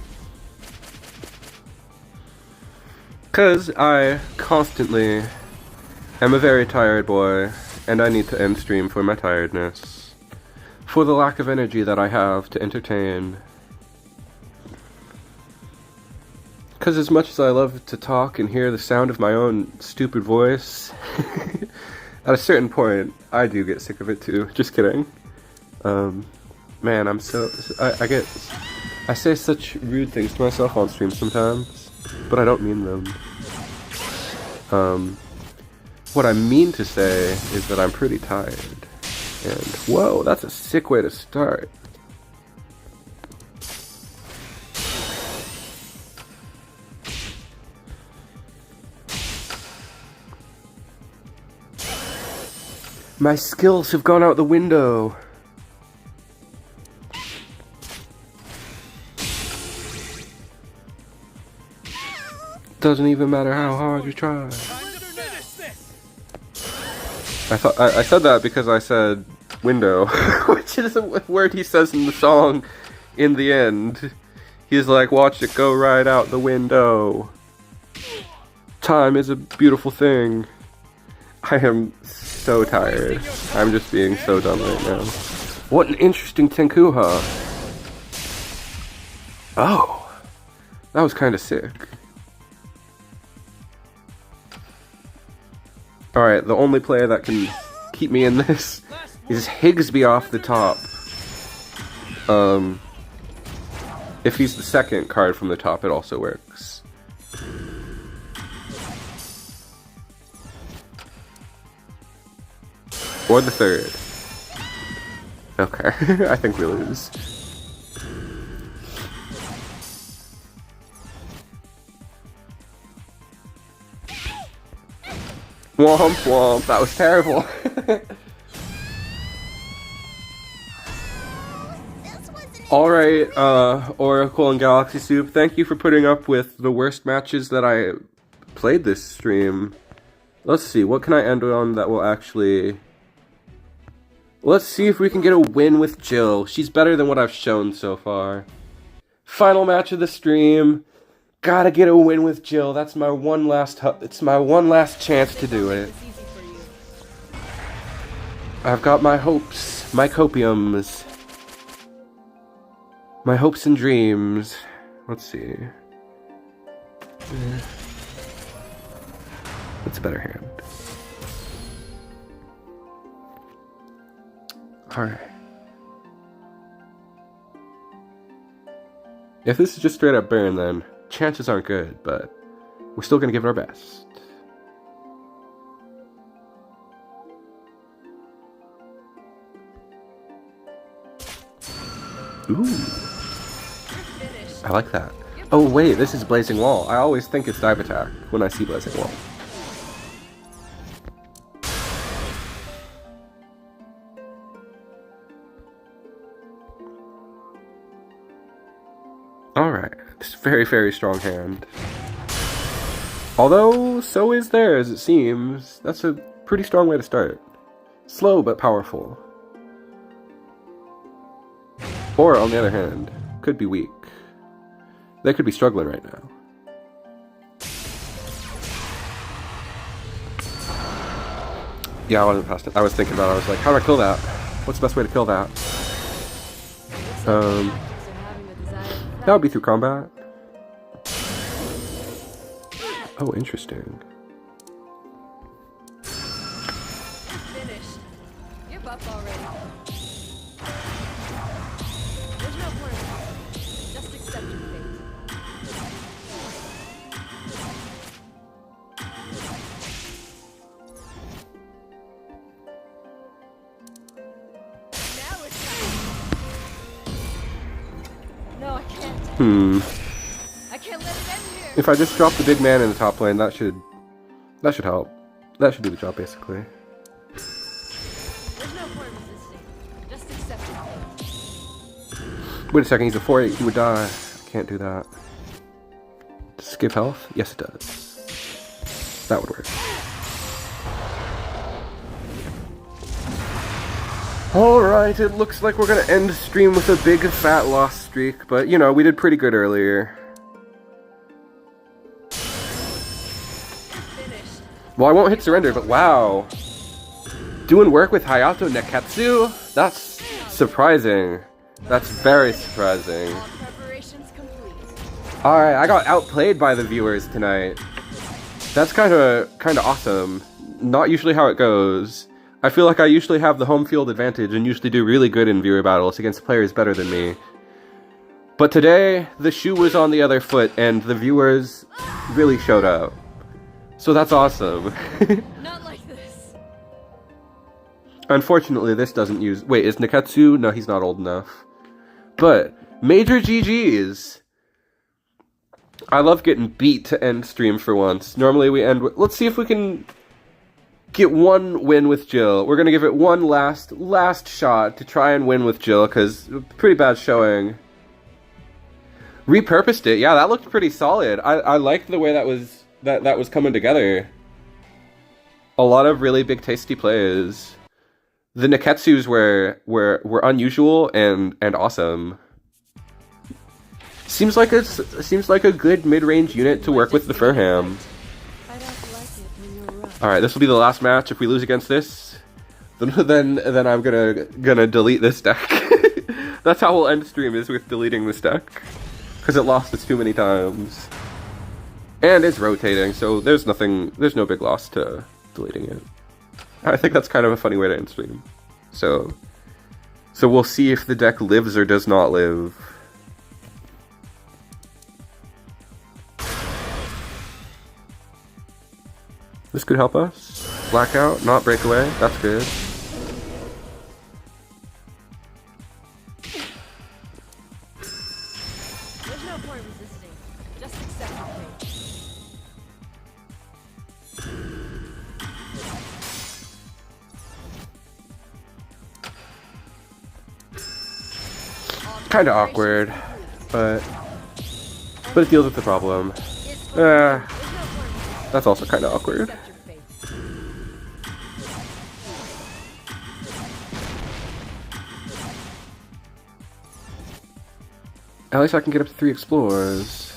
Because I constantly am a very tired boy, and I need to end stream for my tiredness. For the lack of energy that I have to entertain. Because as much as I love to talk and hear the sound of my own stupid voice, at a certain point, I do get sick of it too. Just kidding. Man, I'm so... I say such rude things to myself on stream sometimes, but I don't mean them. What I mean to say is that I'm pretty tired. And, whoa, that's a sick way to start. My skills have gone out the window. Doesn't even matter how hard you try. I said that because I said window, which is a word he says in the song in the end. He's like, watch it go right out the window. Time is a beautiful thing. I am so tired. I'm just being so dumb right now. What an interesting Tenkuha. Oh. That was kind of sick. Alright, the only player that can keep me in this is Higsby off the top. If he's the second card from the top, it also works. Or the third. Okay, I think we lose. Womp womp, that was terrible. Alright, Oracle and Galaxy Soup, thank you for putting up with the worst matches that I played this stream. Let's see, what can I end on that will actually... Let's see if we can get a win with Jill. She's better than what I've shown so far. Final match of the stream. Gotta get a win with Jill. That's my one last chance to do it. I've got my hopes, my copiums. My hopes and dreams. Let's see. What's a better hand? Alright. If this is just straight up burn, then chances aren't good, but we're still gonna give it our best. Ooh. I like that. Oh wait, this is Blazing Wall. I always think it's Dive Attack when I see Blazing Wall. Alright, it's a very, very strong hand. Although, so is theirs, it seems. That's a pretty strong way to start. Slow, but powerful. Or, on the other hand, could be weak. They could be struggling right now. Yeah, I wasn't past it. I was thinking about it. I was like, how do I kill that? What's the best way to kill that? That would be through combat. Oh, interesting. Finished. Give up already. There's no point. Just accept your fate. Now it's time. No, I can't. I can't let it end here. If I just drop the big man in the top lane, that should help. That should do the job, basically. There's no point resisting. Just accept your fate. Wait a second, he's a 4-8, he would die. I can't do that. Does this give health? Yes, it does. That would work. Alright, it looks like we're gonna end the stream with a big fat loss streak, but you know, we did pretty good earlier. Well, I won't hit surrender, but wow. Doing work with Hayato Neketsu? That's surprising. That's very surprising. All preparations complete. Alright, I got outplayed by the viewers tonight. That's kinda awesome. Not usually how it goes. I feel like I usually have the home field advantage and usually do really good in viewer battles against players better than me. But today, the shoe was on the other foot and the viewers really showed up. So that's awesome. Not like this. Unfortunately, this doesn't use... Wait, is Neketsu? No, he's not old enough. But, major GG's! I love getting beat to end stream for once. Normally we end with... Let's see if we can get one win with Jill. We're gonna give it one last shot to try and win with Jill, because pretty bad showing. Repurposed it. Yeah, that looked pretty solid. I liked the way that was coming together. A lot of really big tasty plays. The Neketsus were unusual and awesome. Seems like a good mid-range unit to work with the Furham. I don't like it when you're rough. Alright, this will be the last match. If we lose against this, then I'm gonna delete this deck. That's how we'll end stream, is with deleting this deck. Because it lost us too many times. And it's rotating, so there's no big loss to deleting it. I think that's kind of a funny way to end stream. So we'll see if the deck lives or does not live. This could help us. Blackout, not breakaway. That's good. There's no point resisting. Just accept your fate. Kind of awkward, but it deals with the problem. That's also kind of awkward. Accept your fate. At least I can get up to 3 explores.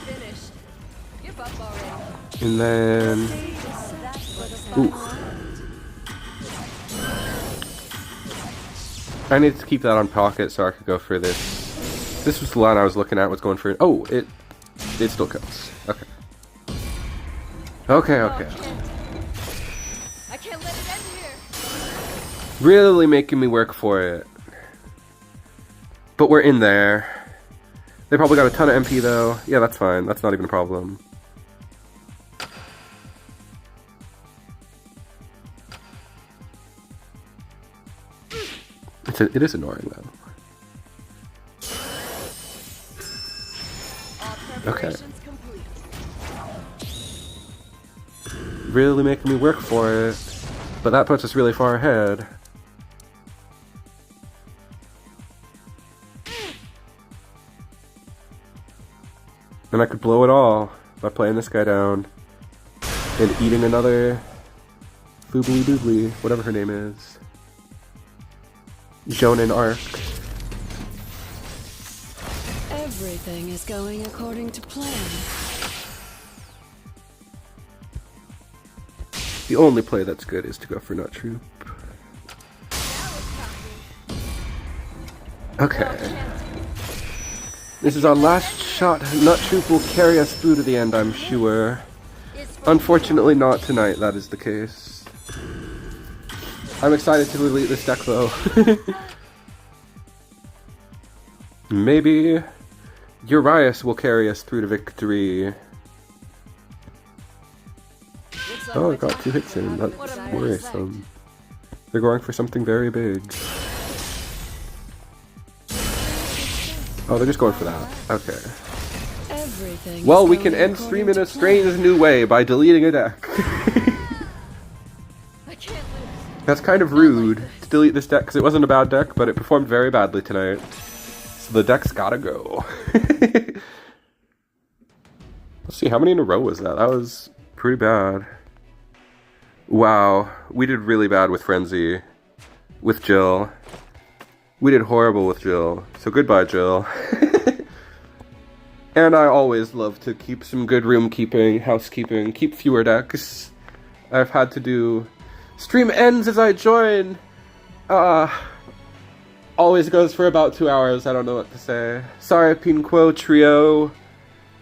Finished. Give up already. And then... Ooh. I need to keep that on pocket so I could go for this. This was the line I was looking at, was going for... Oh, it still counts. Okay. Okay. I can't let it end here. Really making me work for it. But we're in there. They probably got a ton of MP though. Yeah, that's fine. That's not even a problem. It is annoying though. Okay. Really making me work for it. But that puts us really far ahead. And I could blow it all by playing this guy down and eating another Foobly Doobly, whatever her name is. Jonan Arc. Everything is going according to plan. The only play that's good is to go for Nut Troop. Okay. This is our last shot. Nut Troop will carry us through to the end, I'm sure. Unfortunately not tonight, that is the case. I'm excited to delete this deck though. Maybe Urias will carry us through to victory. Oh, I got 2 hits in. That's worrisome. They're going for something very big. Oh, they're just going for that. Okay. Well, we can end stream in a strange new way by deleting a deck. That's kind of rude to delete this deck because it wasn't a bad deck, but it performed very badly tonight. So the deck's gotta go. Let's see, how many in a row was that? That was pretty bad. Wow, we did really bad with Frenzy. With Jill. We did horrible with Jill. So goodbye, Jill. And I always love to keep some good room keeping, housekeeping, keep fewer decks. I've had to do stream ends as I join. Always goes for about 2 hours. I don't know what to say. Sorry, Pinquo Trio.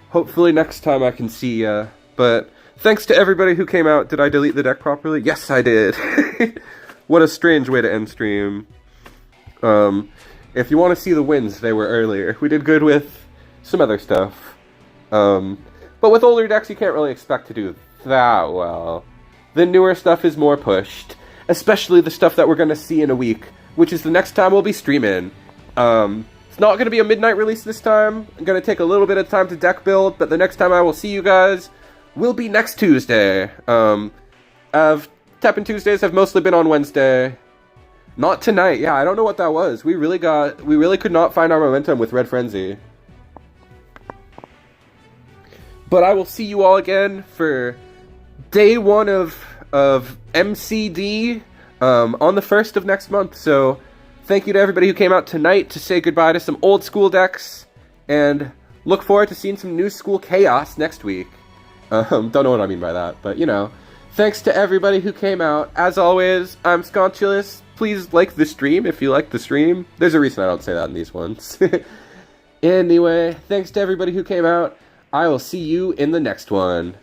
Hopefully next time I can see ya. But thanks to everybody who came out. Did I delete the deck properly? Yes, I did. What a strange way to end stream. If you want to see the wins, they were earlier. We did good with some other stuff. But with older decks, you can't really expect to do that well. The newer stuff is more pushed. Especially the stuff that we're going to see in a week, which is the next time we'll be streaming. It's not going to be a midnight release this time. I'm going to take a little bit of time to deck build, but the next time I will see you guys will be next Tuesday. TEPPEN Tuesdays have mostly been on Wednesday. Not tonight. Yeah, I don't know what that was. We really could not find our momentum with Red Frenzy. But I will see you all again for day 1 of MCD on the 1st of next month. So thank you to everybody who came out tonight to say goodbye to some old school decks, and look forward to seeing some new school chaos next week. Don't know what I mean by that, but you know. Thanks to everybody who came out. As always, I'm Sconchulus. please like the stream if you like the stream. There's a reason I don't say that in these ones. Anyway, thanks to everybody who came out. I will see you in the next one.